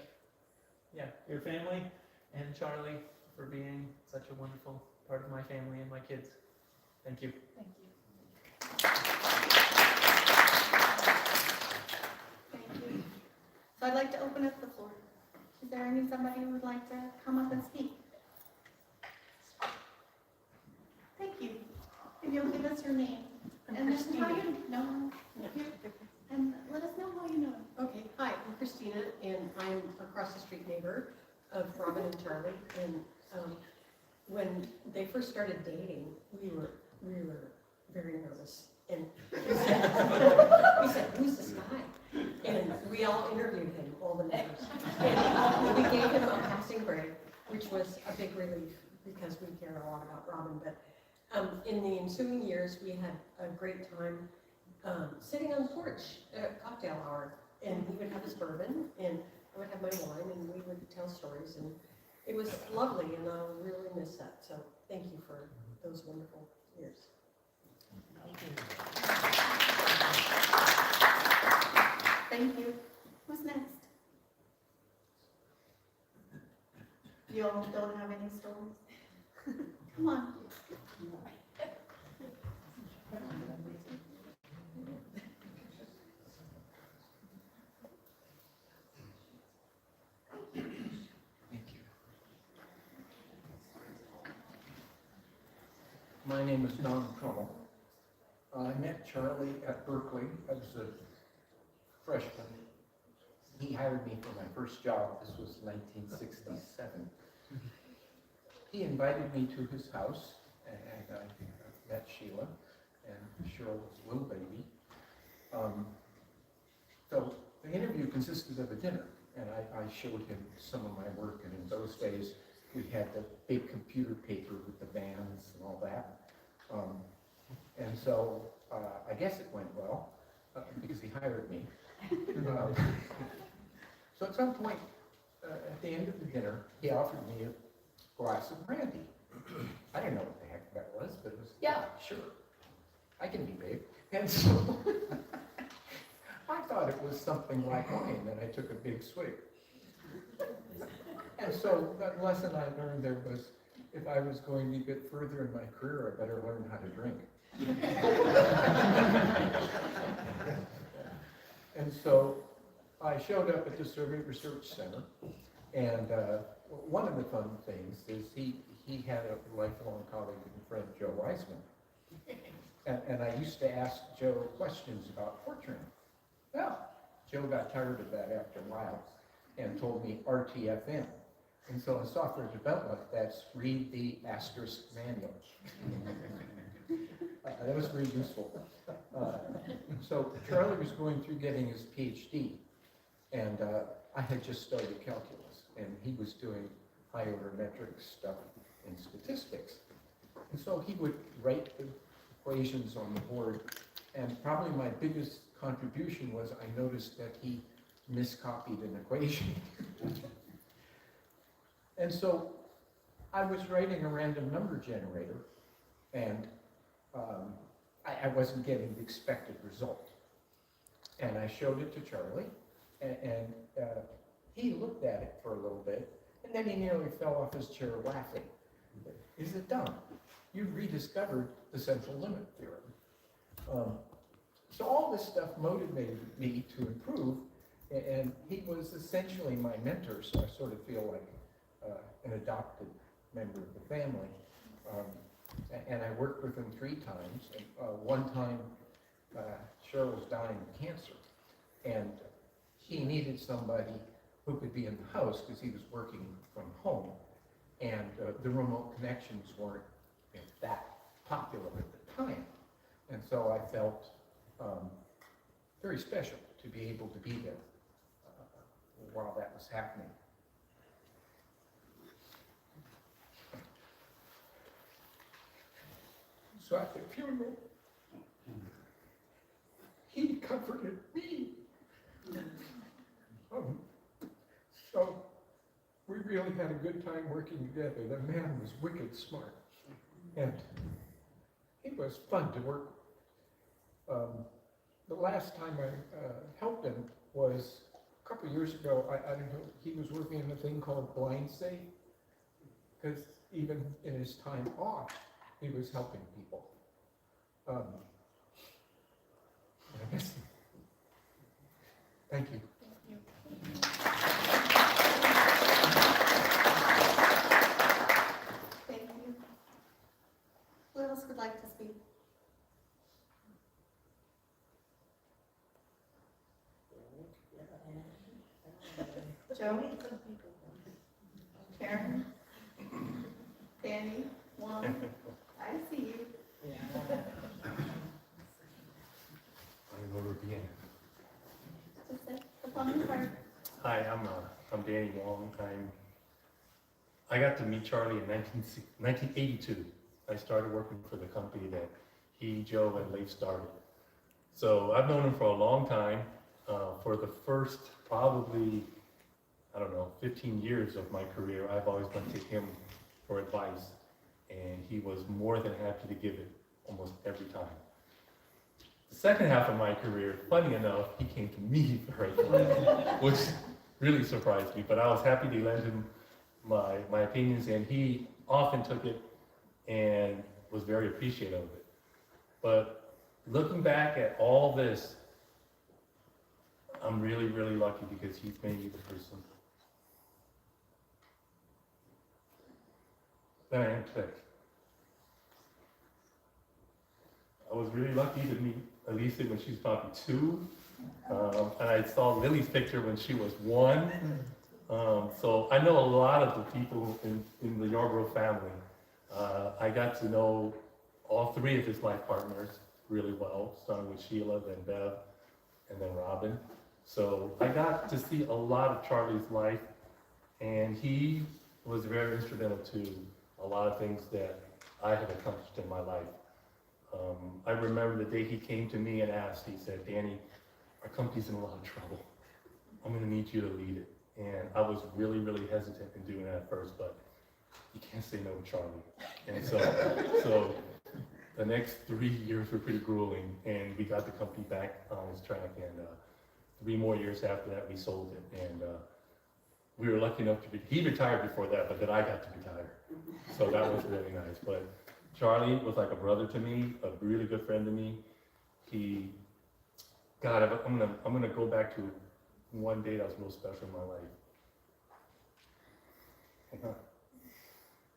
your family and Charlie for being such a wonderful part of my family and my kids. Thank you. Thank you. So I'd like to open up the floor. Is there somebody who would like to come up and speak? Thank you. If you'll give us your name. And then how you know. And let us know how you know him. Okay, hi, I'm Christina, and I'm across the street neighbor of Robin and Charlie. And when they first started dating, we were very nervous. And we said, who's this guy? And we all interviewed him, all the neighbors. And we gave him a passing grade, which was a big relief because we care a lot about Robin. But in the ensuing years, we had a great time sitting on the porch at cocktail hour. And he would have his bourbon, and I would have my wine, and we would tell stories. And it was lovely, and I'll really miss that. So thank you for those wonderful years. Thank you. Who's next? You all don't have any stories? Come on. My name is Don Crummell. I met Charlie at Berkeley. I was a freshman. He hired me for my first job. This was 1967. He invited me to his house, and I met Sheila, and Cheryl was a little baby. So the interview consisted of a dinner, and I showed him some of my work, and in those days we had the big computer paper with the bands and all that. And so I guess it went well, because he hired me. So at some point, at the end of the dinner, he offered me a glass of brandy. I didn't know what the heck that was, but it was, yeah, sure, I can be big. And so I thought it was something like wine, and I took a big swig. And so that lesson I learned there was, if I was going to get further in my career, I better learn how to drink. And so I showed up at the Survey Research Center, and one of the fun things is he had a lifelong colleague and friend, Joe Wiseman. And I used to ask Joe questions about portraiting. Well, Joe got tired of that after a while and told me RTFM. And so in software development, that's read the asterisk manual. That was very useful. So Charlie was going through getting his PhD, and I had just started calculus, and he was doing high order metric stuff in statistics. And so he would write the equations on the board, and probably my biggest contribution was I noticed that he miscopied an equation. And so I was writing a random number generator, and I wasn't getting the expected result. And I showed it to Charlie, and he looked at it for a little bit, and then he nearly fell off his chair laughing. He said, Don, you've rediscovered the central limit theorem. So all this stuff motivated me to improve, and he was essentially my mentor, so I sort of feel like an adopted member of the family. And I worked with him 3 times. One time, Cheryl was dying of cancer, and he needed somebody who could be in the house because he was working from home, and the remote connections weren't that popular at the time. And so I felt very special to be able to be there while that was happening. So at the funeral, he comforted me. So we really had a good time working together. The man was wicked smart, and it was fun to work with. The last time I helped him was a couple years ago. I don't know, he was working in a thing called Blind Safe, because even in his time off, he was helping people. I miss him. Thank you. Thank you. Who else would like to speak? Joe? Karen? Danny? Juan? I see you. Just sit upon the card. Hi, I'm Danny Wong. I got to meet Charlie in 1982. I started working for the company that he, Joe, and Leif started. So I've known him for a long time. For the first probably, 15 years of my career, I've always went to him for advice, and he was more than happy to give it almost every time. The second half of my career, funny enough, he came to me for advice, which really surprised me, but I was happy to lend him my opinions, and he often took it and was very appreciative of it. But looking back at all this, I'm really, really lucky because he's made me the person that I am today. I was really lucky to meet Elisa when she was probably 2. And I saw Lily's picture when she was 1. So I know a lot of the people in the Yarbrough family. I got to know all 3 of his life partners really well, starting with Sheila, then Bev, and then Robin. So I got to see a lot of Charlie's life, and he was very instrumental to a lot of things that I had accomplished in my life. I remember the day he came to me and asked, he said, Danny, our company's in a lot of trouble. I'm gonna need you to lead it. And I was really, really hesitant in doing that at first, but you can't say no to Charlie. And so the next 3 years were pretty grueling, and we got the company back on its track, and 3 more years after that, we sold it. And we were lucky enough he retired before that, but then I got to retire. So that was really nice. But Charlie was like a brother to me, a really good friend to me. I'm gonna go back to one day that was most special in my life.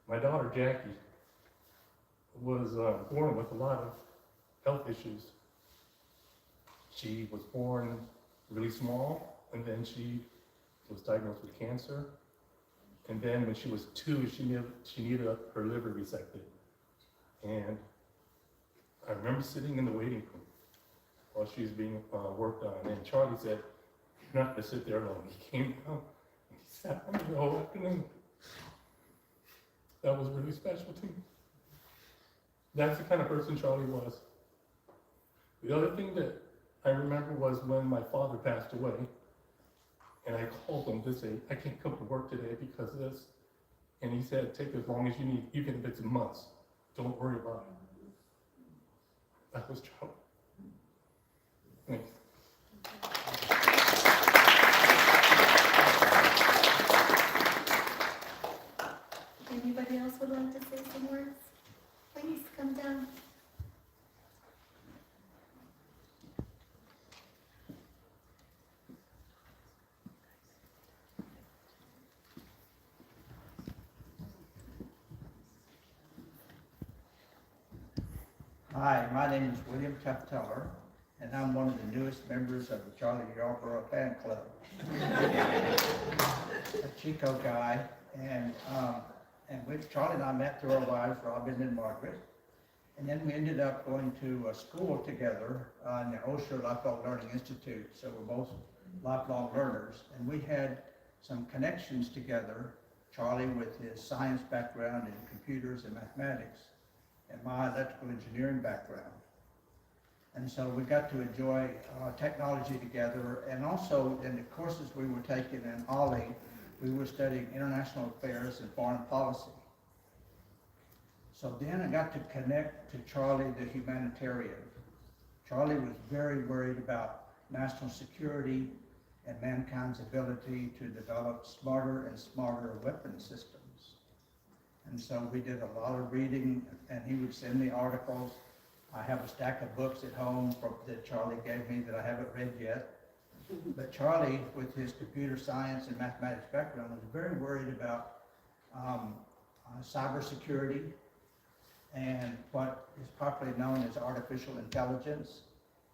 My daughter Jackie was born with a lot of health issues. She was born really small, and then she was diagnosed with cancer. And then when she was 2, she needed her liver resected. And I remember sitting in the waiting room while she was being worked on. And Charlie said, "You're not gonna sit there alone." He came down and he sat on me the whole afternoon. That was really special to me. That's the kind of person Charlie was. The other thing that I remember was when my father passed away, and I called him to say, "I can't come to work today because of this." And he said, "Take as long as you need, even if it's months. Don't worry about it." That was Charlie. Thanks. Hi, my name is William Tufteller, and I'm one of the newest members of the Charlie Yarbrough fan club. A Chico guy, and with Charlie and I met through our wives, Robin and Margaret. And then we ended up going to a school together in the Osher Lifelong Learning Institute. So we're both lifelong learners, and we had some connections together. Charlie with his science background in computers and mathematics, and my electrical engineering background. And so we got to enjoy technology together, and also in the courses we were taking in Ollie, we were studying international affairs and foreign policy. So then I got to connect to Charlie the humanitarian. Charlie was very worried about national security and mankind's ability to develop smarter and smarter weapon systems. And so we did a lot of reading, and he would send me articles. I have a stack of books at home that Charlie gave me that I haven't read yet. But Charlie, with his computer science and mathematics background, was very worried about cybersecurity and what is popularly known as artificial intelligence.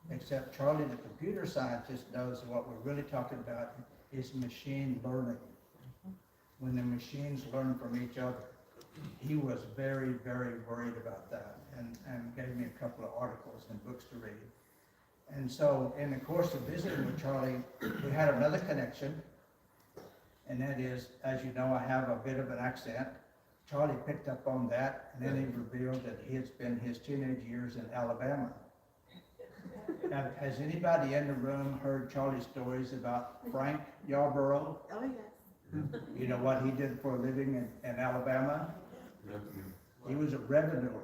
Except Charlie, the computer scientist, knows what we're really talking about is machine learning. When the machines learn from each other. He was very, very worried about that, and gave me a couple of articles and books to read. And so in the course of visiting with Charlie, we had another connection, and that is, as you know, I have a bit of an accent. Charlie picked up on that, and then he revealed that he had spent his teenage years in Alabama. Now, has anybody in the room heard Charlie's stories about Frank Yarbrough? Oh, yes. You know what he did for a living in Alabama? He was a revenuer.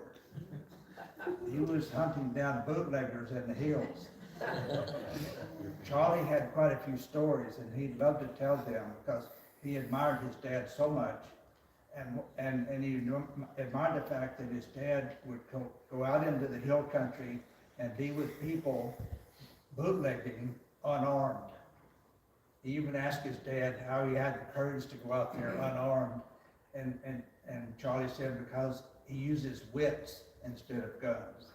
He was hunting down bootleggers in the hills. Charlie had quite a few stories, and he loved to tell them because he admired his dad so much. And he admired the fact that his dad would go out into the hill country and be with people bootlegging unarmed. He even asked his dad how he had the courage to go out there unarmed. And Charlie said because he uses wits instead of guns.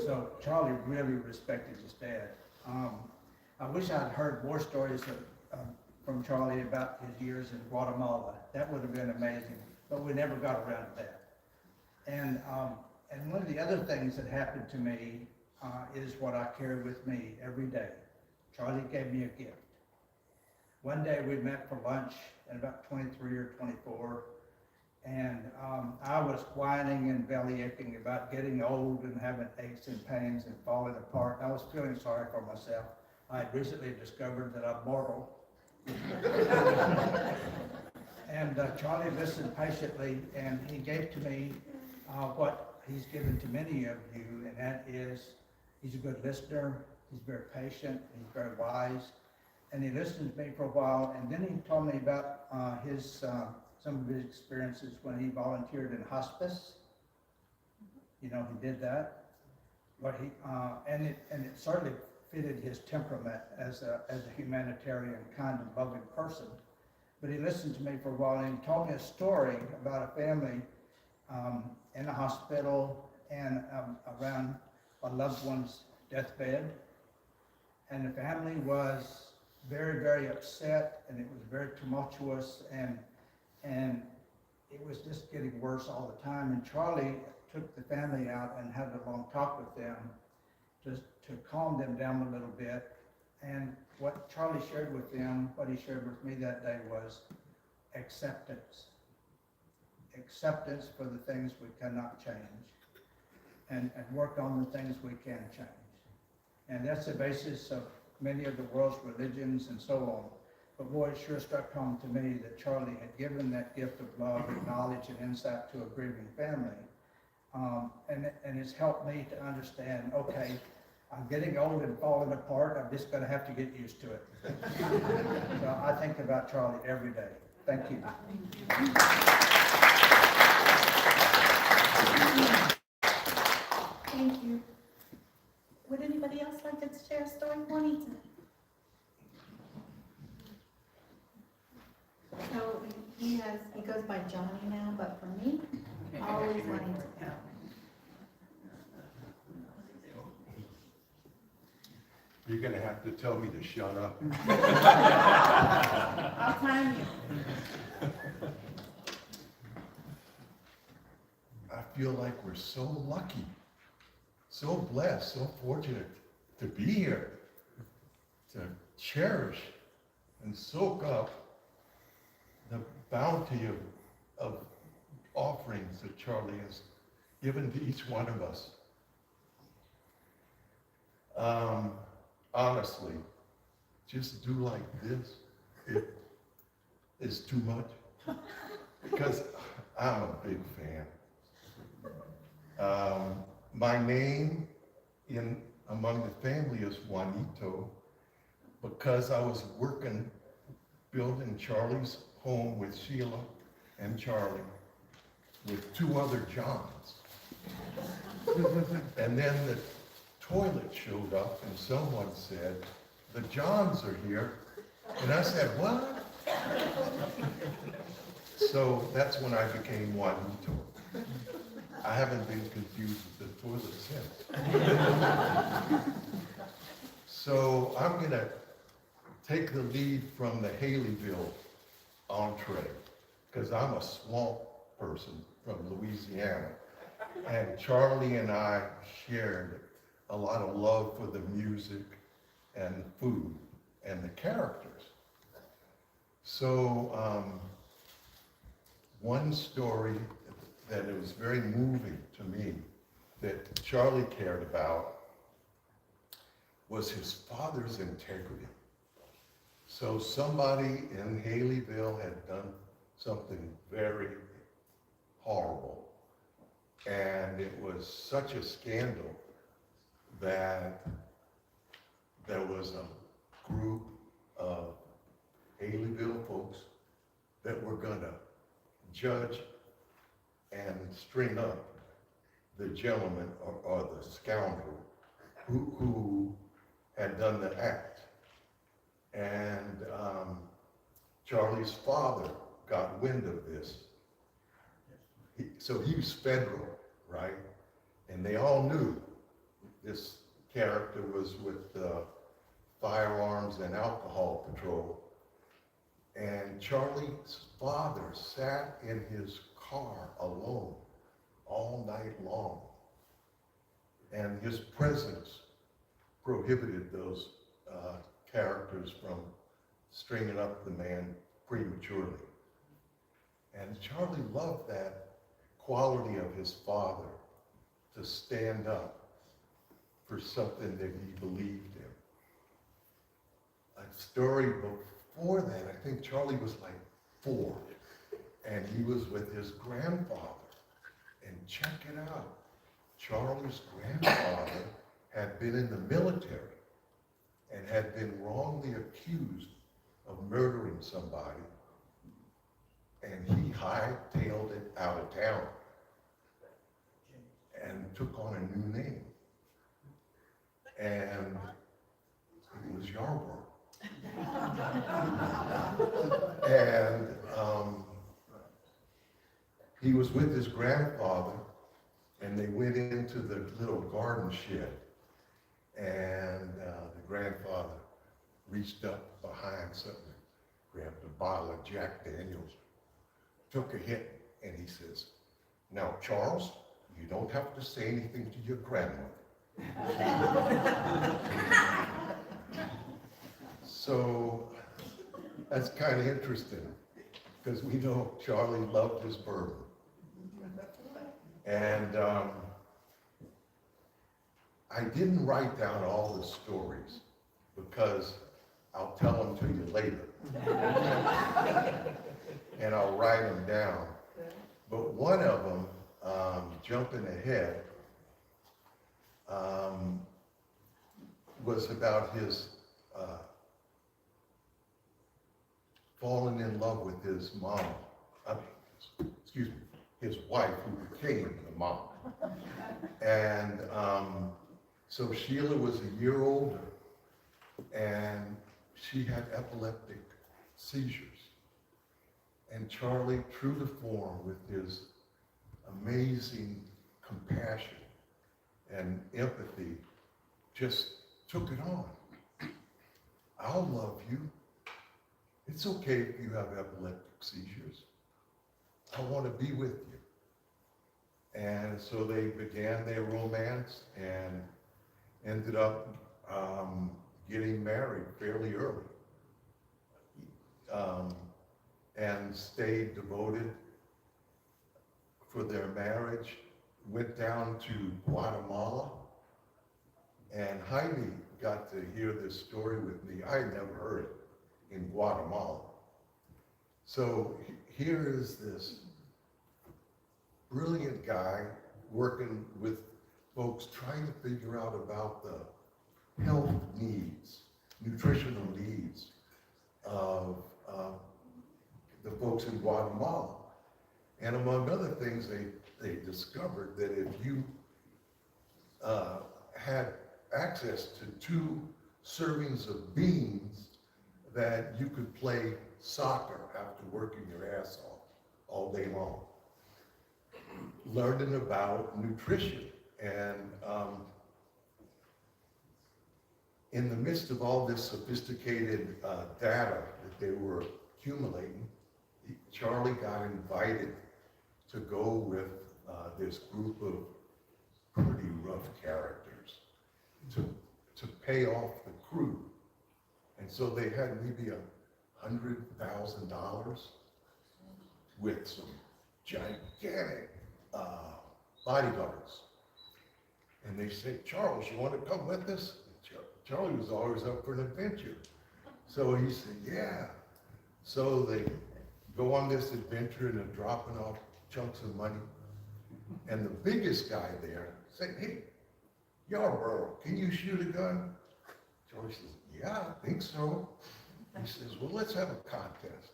So Charlie really respected his dad. I wish I'd heard more stories from Charlie about his years in Guatemala. That would have been amazing, but we never got around to that. And one of the other things that happened to me is what I carry with me every day. Charlie gave me a gift. One day we met for lunch at about 23 or 24, and I was whining and belly aching about getting old and having aches and pains and falling apart. I was feeling sorry for myself. I had recently discovered that I'm mortal. And Charlie listened patiently, and he gave to me what he's given to many of you, and that is he's a good listener, he's very patient, he's very wise, and he listened to me for a while, and then he told me about some of his experiences when he volunteered in hospice. You know, he did that. But and it certainly fitted his temperament as a humanitarian, kind and loving person. But he listened to me for a while, and he told me a story about a family in a hospital and around a loved one's deathbed. And the family was very, very upset, and it was very tumultuous, and it was just getting worse all the time. And Charlie took the family out and had a long talk with them just to calm them down a little bit. And what Charlie shared with them, what he shared with me that day was acceptance. Acceptance for the things we cannot change, and work on the things we can change. And that's the basis of many of the world's religions and so on. But boy, it sure struck home to me that Charlie had given that gift of love and knowledge and insight to a grieving family. And it's helped me to understand, okay, I'm getting old and falling apart, I'm just gonna have to get used to it. So I think about Charlie every day. Thank you. Thank you. Would anybody else like to share a story? Juanita. So he goes by Johnny now, but for me, I always wanted to go. You're gonna have to tell me to shut up. I'll time you. I feel like we're so lucky, so blessed, so fortunate to be here, to cherish and soak up the bounty of offerings that Charlie has given to each one of us. Honestly, just do like this, it is too much, because I'm a big fan. My name among the family is Juanito, because I was working, building Charlie's home with Sheila and Charlie, with 2 other Johns. And then the toilet showed up and someone said, the Johns are here. And I said, what? So that's when I became Juanito. I haven't been confused with the toilet since. So I'm gonna take the lead from the Haleyville entree, because I'm a swamp person from Louisiana. And Charlie and I shared a lot of love for the music and the food and the characters. So one story that it was very moving to me that Charlie cared about was his father's integrity. So somebody in Haleyville had done something very horrible, and it was such a scandal that there was a group of Haleyville folks that were gonna judge and string up the gentleman or the scoundrel who had done the act. And Charlie's father got wind of this. So he was federal, right? And they all knew this character was with firearms and alcohol patrol. And Charlie's father sat in his car alone all night long. And his presence prohibited those characters from stringing up the man prematurely. And Charlie loved that quality of his father, to stand up for something that he believed in. A story before that, I think Charlie was like 4, and he was with his grandfather. And check it out, Charlie's grandfather had been in the military and had been wrongly accused of murdering somebody, and he hightailed it out of town and took on a new name. And it was Yarbrough. And he was with his grandfather, and they went into the little garden shed. And the grandfather reached up behind something, grabbed a bottle of Jack Daniels, took a hit, and he says, "Now, Charles, you don't have to say anything to your grandmother." So that's kind of interesting, because we know Charlie loved his bourbon. And I didn't write down all the stories, because I'll tell them to you later. And I'll write them down. But one of them, jumping ahead, was about his falling in love with his mom. Excuse me, his wife, who became the mom. And so Sheila was a year older, and she had epileptic seizures. And Charlie, true to form, with his amazing compassion and empathy, just took it on I'll love you. It's okay if you have epileptic seizures. I want to be with you. And so they began their romance and ended up getting married fairly early. And stayed devoted for their marriage, went down to Guatemala, and Jaime got to hear this story with me. I had never heard it in Guatemala. So here is this brilliant guy working with folks trying to figure out about the health needs, nutritional needs of the folks in Guatemala. And among other things, they discovered that if you had access to 2 servings of beans, that you could play soccer after working your ass off all day long. Learning about nutrition. And in the midst of all this sophisticated data that they were accumulating, Charlie got invited to go with this group of pretty rough characters to pay off the crew. And so they had maybe $100,000 with some gigantic bodyguards. And they said, Charles, you want to come with us? Charlie was always up for an adventure. So he said, yeah. So they go on this adventure and they're dropping off chunks of money. And the biggest guy there said, hey, Yarbrough, can you shoot a gun? Charlie says, yeah, I think so. He says, well, let's have a contest.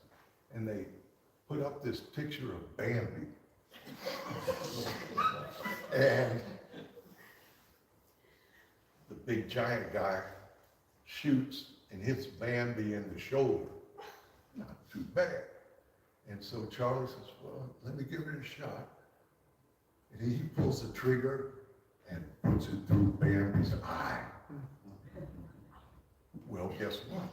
And they put up this picture of Bambi. And the big giant guy shoots and hits Bambi in the shoulder. Not too bad. And so Charlie says, well, let me give it a shot. And he pulls the trigger and puts it through Bambi's eye. Well, guess what?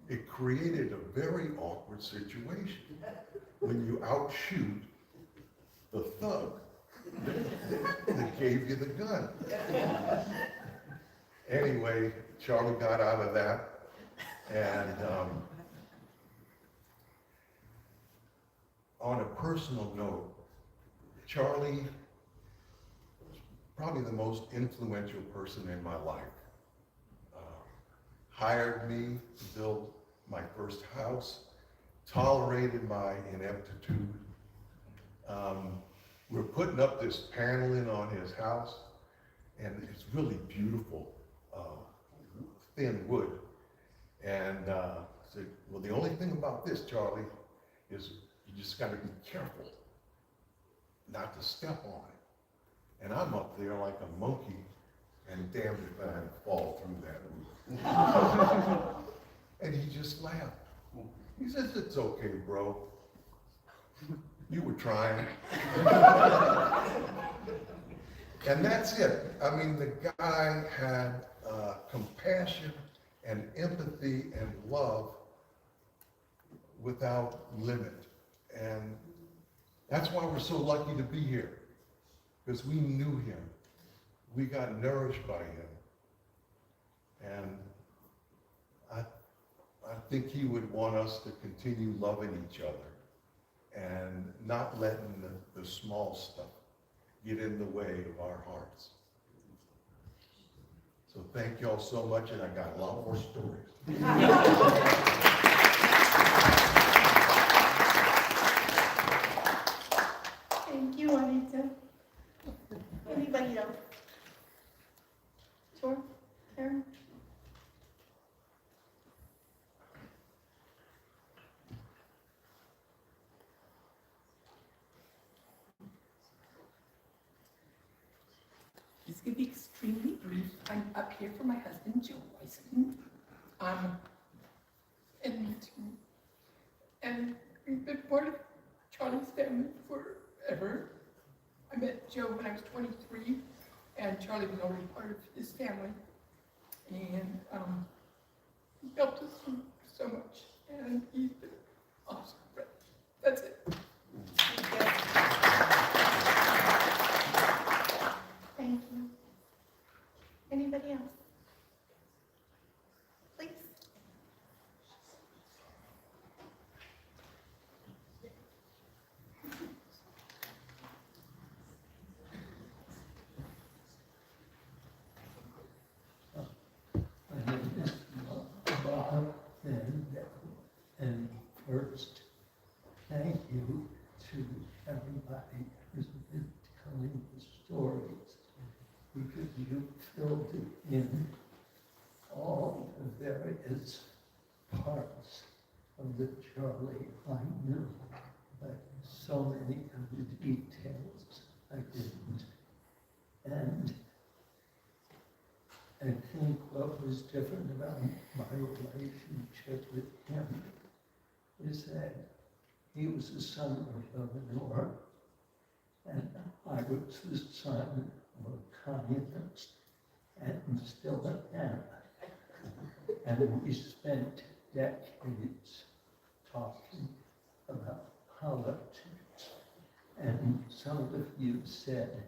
It created a very awkward situation when you outshoot the thug that gave you the gun. Anyway, Charlie got out of that, and on a personal note, Charlie was probably the most influential person in my life. Hired me to build my first house, tolerated my ineptitude. We're putting up this paneling on his house, and it's really beautiful, thin wood. And I said, well, the only thing about this, Charlie, is you just got to be careful not to step on it. And I'm up there like a monkey, and damned if I fall through that roof. And he just laughed. He says, it's okay, bro. You were trying. And that's it. I mean, the guy had compassion and empathy and love without limit. And that's why we're so lucky to be here, because we knew him. We got nourished by him. And I think he would want us to continue loving each other and not letting the small stuff get in the way of our hearts. So thank y'all so much, and I got a lot more stories. Thank you, Anita. Anybody else? Sure, Karen? This could be extremely brief. I'm up here for my husband, Joe Weissman. And we've been part of Charlie's family forever. I met Joe when I was 23, and Charlie was already part of his family. And He helped us through so much, and he's been awesome. But that's it. Thank you. Anybody else? Please. My name is Bob, and first, thank you to everybody who's been telling the stories, because you filled in all the various parts of the Charlie I knew, but so many of the details I didn't. And I think what was different about my relationship with him is that he was the son of a governor, and I was the son of a communist, and still am. And we spent decades talking about politics. And some of you said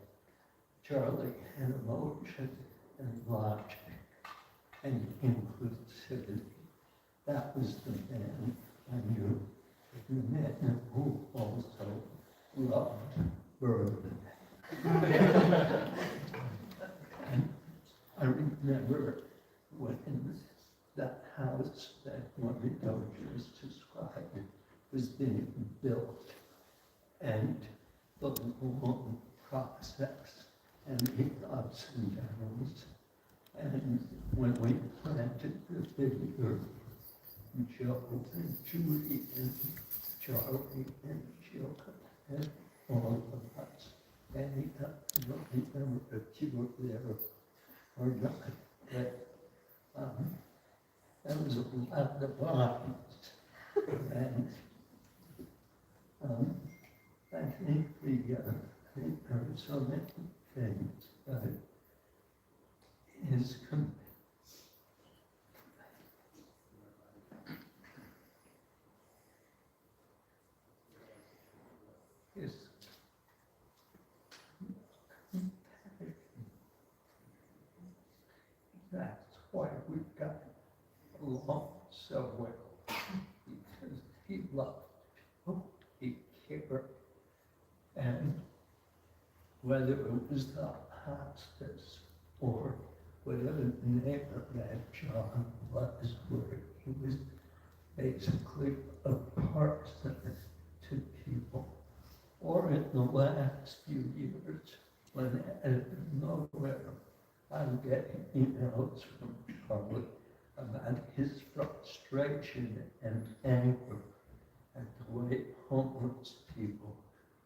Charlie had emotion and logic and inclusivity. That was the man I knew, the man who also loved bourbon. And I remember when that house that one of the doctors described was being built, and the long process and the ups and downs. And when we planted the figure, Joe and Judy and Charlie and Jill and all of us, and I don't remember if you were there or not, but there was a lot of lines. And I think there are so many things, but his that's why we got along so well, because he loved people, he cared, and whether it was the hospice or whatever the name of that job was, where he was basically a person to people, or in the last few years, when out of nowhere I'm getting emails from Charlie about his frustration and anger at the way homeless people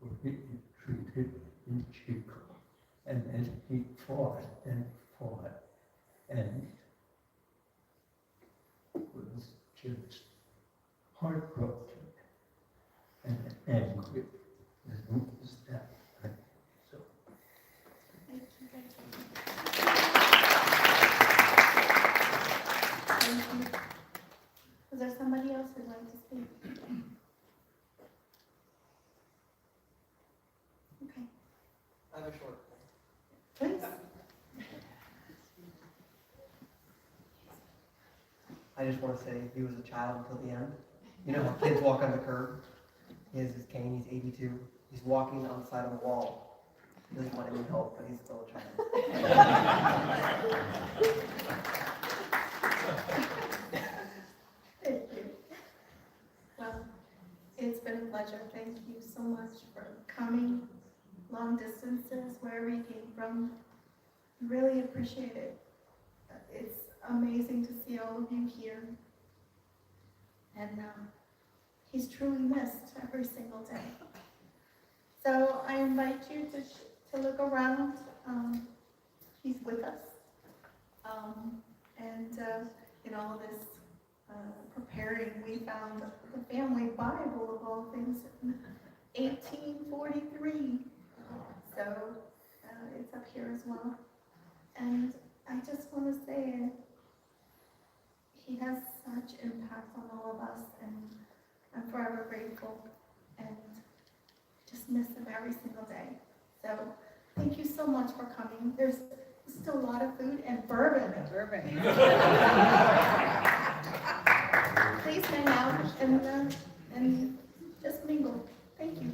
were being treated in Chico. And then he fought and fought and was just heartbroken and angry. And it was that way. So. Thank you. Is there somebody else who'd like to speak? Okay, I have a short please. I just want to say he was a child until the end. You know how kids walk on the curb? He has his cane, he's 82. He's walking on the side of the wall. He doesn't want any help, but he's still a child. Thank you. Well, it's been a pleasure. Thank you so much for coming long distances, wherever you came from. Really appreciate it. It's amazing to see all of you here. And he's truly missed every single day. So I invite you to look around. He's with us. In all of this preparing, we found the family Bible of all things in 1843. So it's up here as well. And I just want to say he has such impact on all of us, and I'm forever grateful and just miss him every single day. So thank you so much for coming. There's still a lot of food and bourbon. Please hang out and just mingle. Thank you.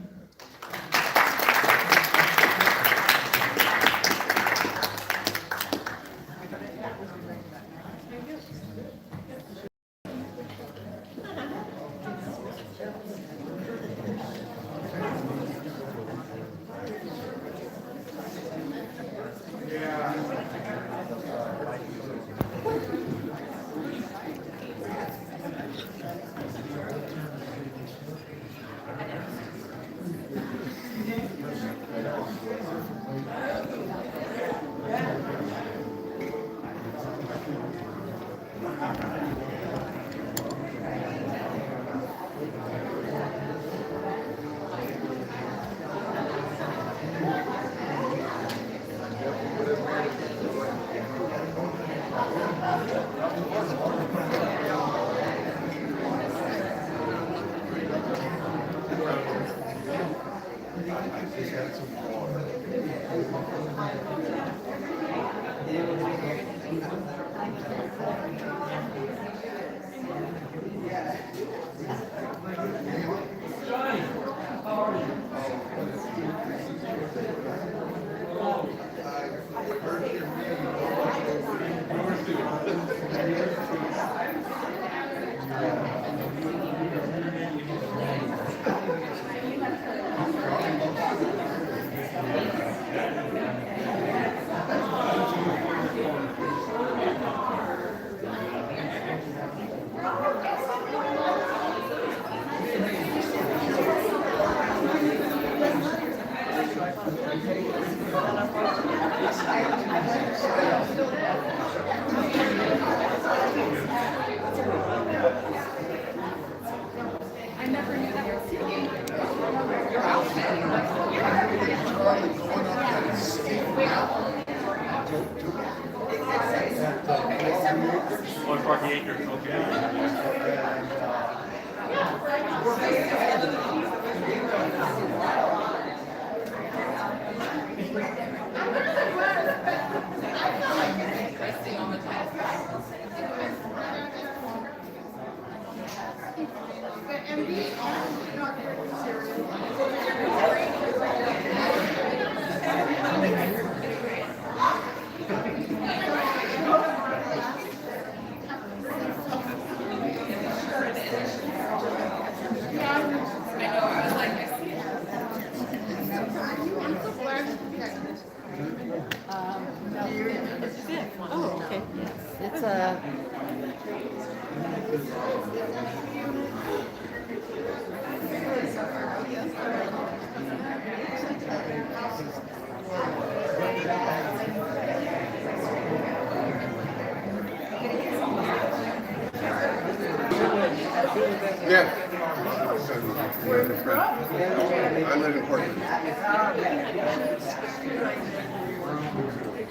Oh, okay. It's Yeah. I live in Portland.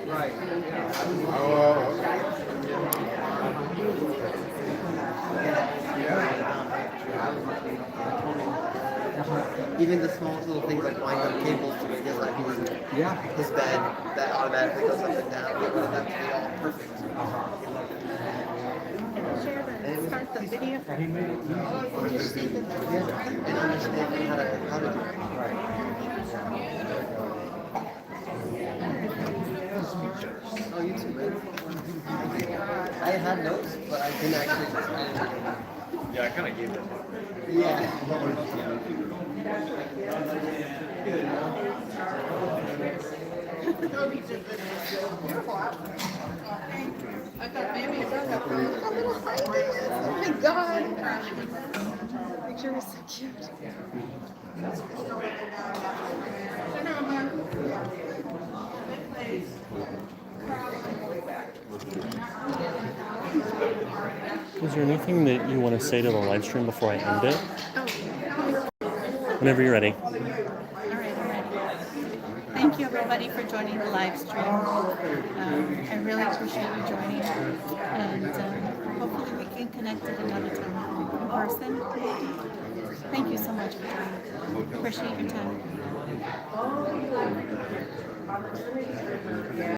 Right. Even the smallest little things like wind up cables to make it like his bed that automatically goes up and down. They want that to be all perfect. start the video. You see the And understanding how to do it. Oh, you too, man. I had notes, but I didn't actually. Yeah, I kind of gave that. Yeah. I thought maybe a little hiding. Oh my god. Picture was so cute. Is there anything that you want to say to the live stream before I end it? Whenever you're ready. All right, I'm ready. Thank you everybody for joining the live stream. I really appreciate you joining, and hopefully we can get connected another time in person. Thank you so much for joining. Appreciate your time.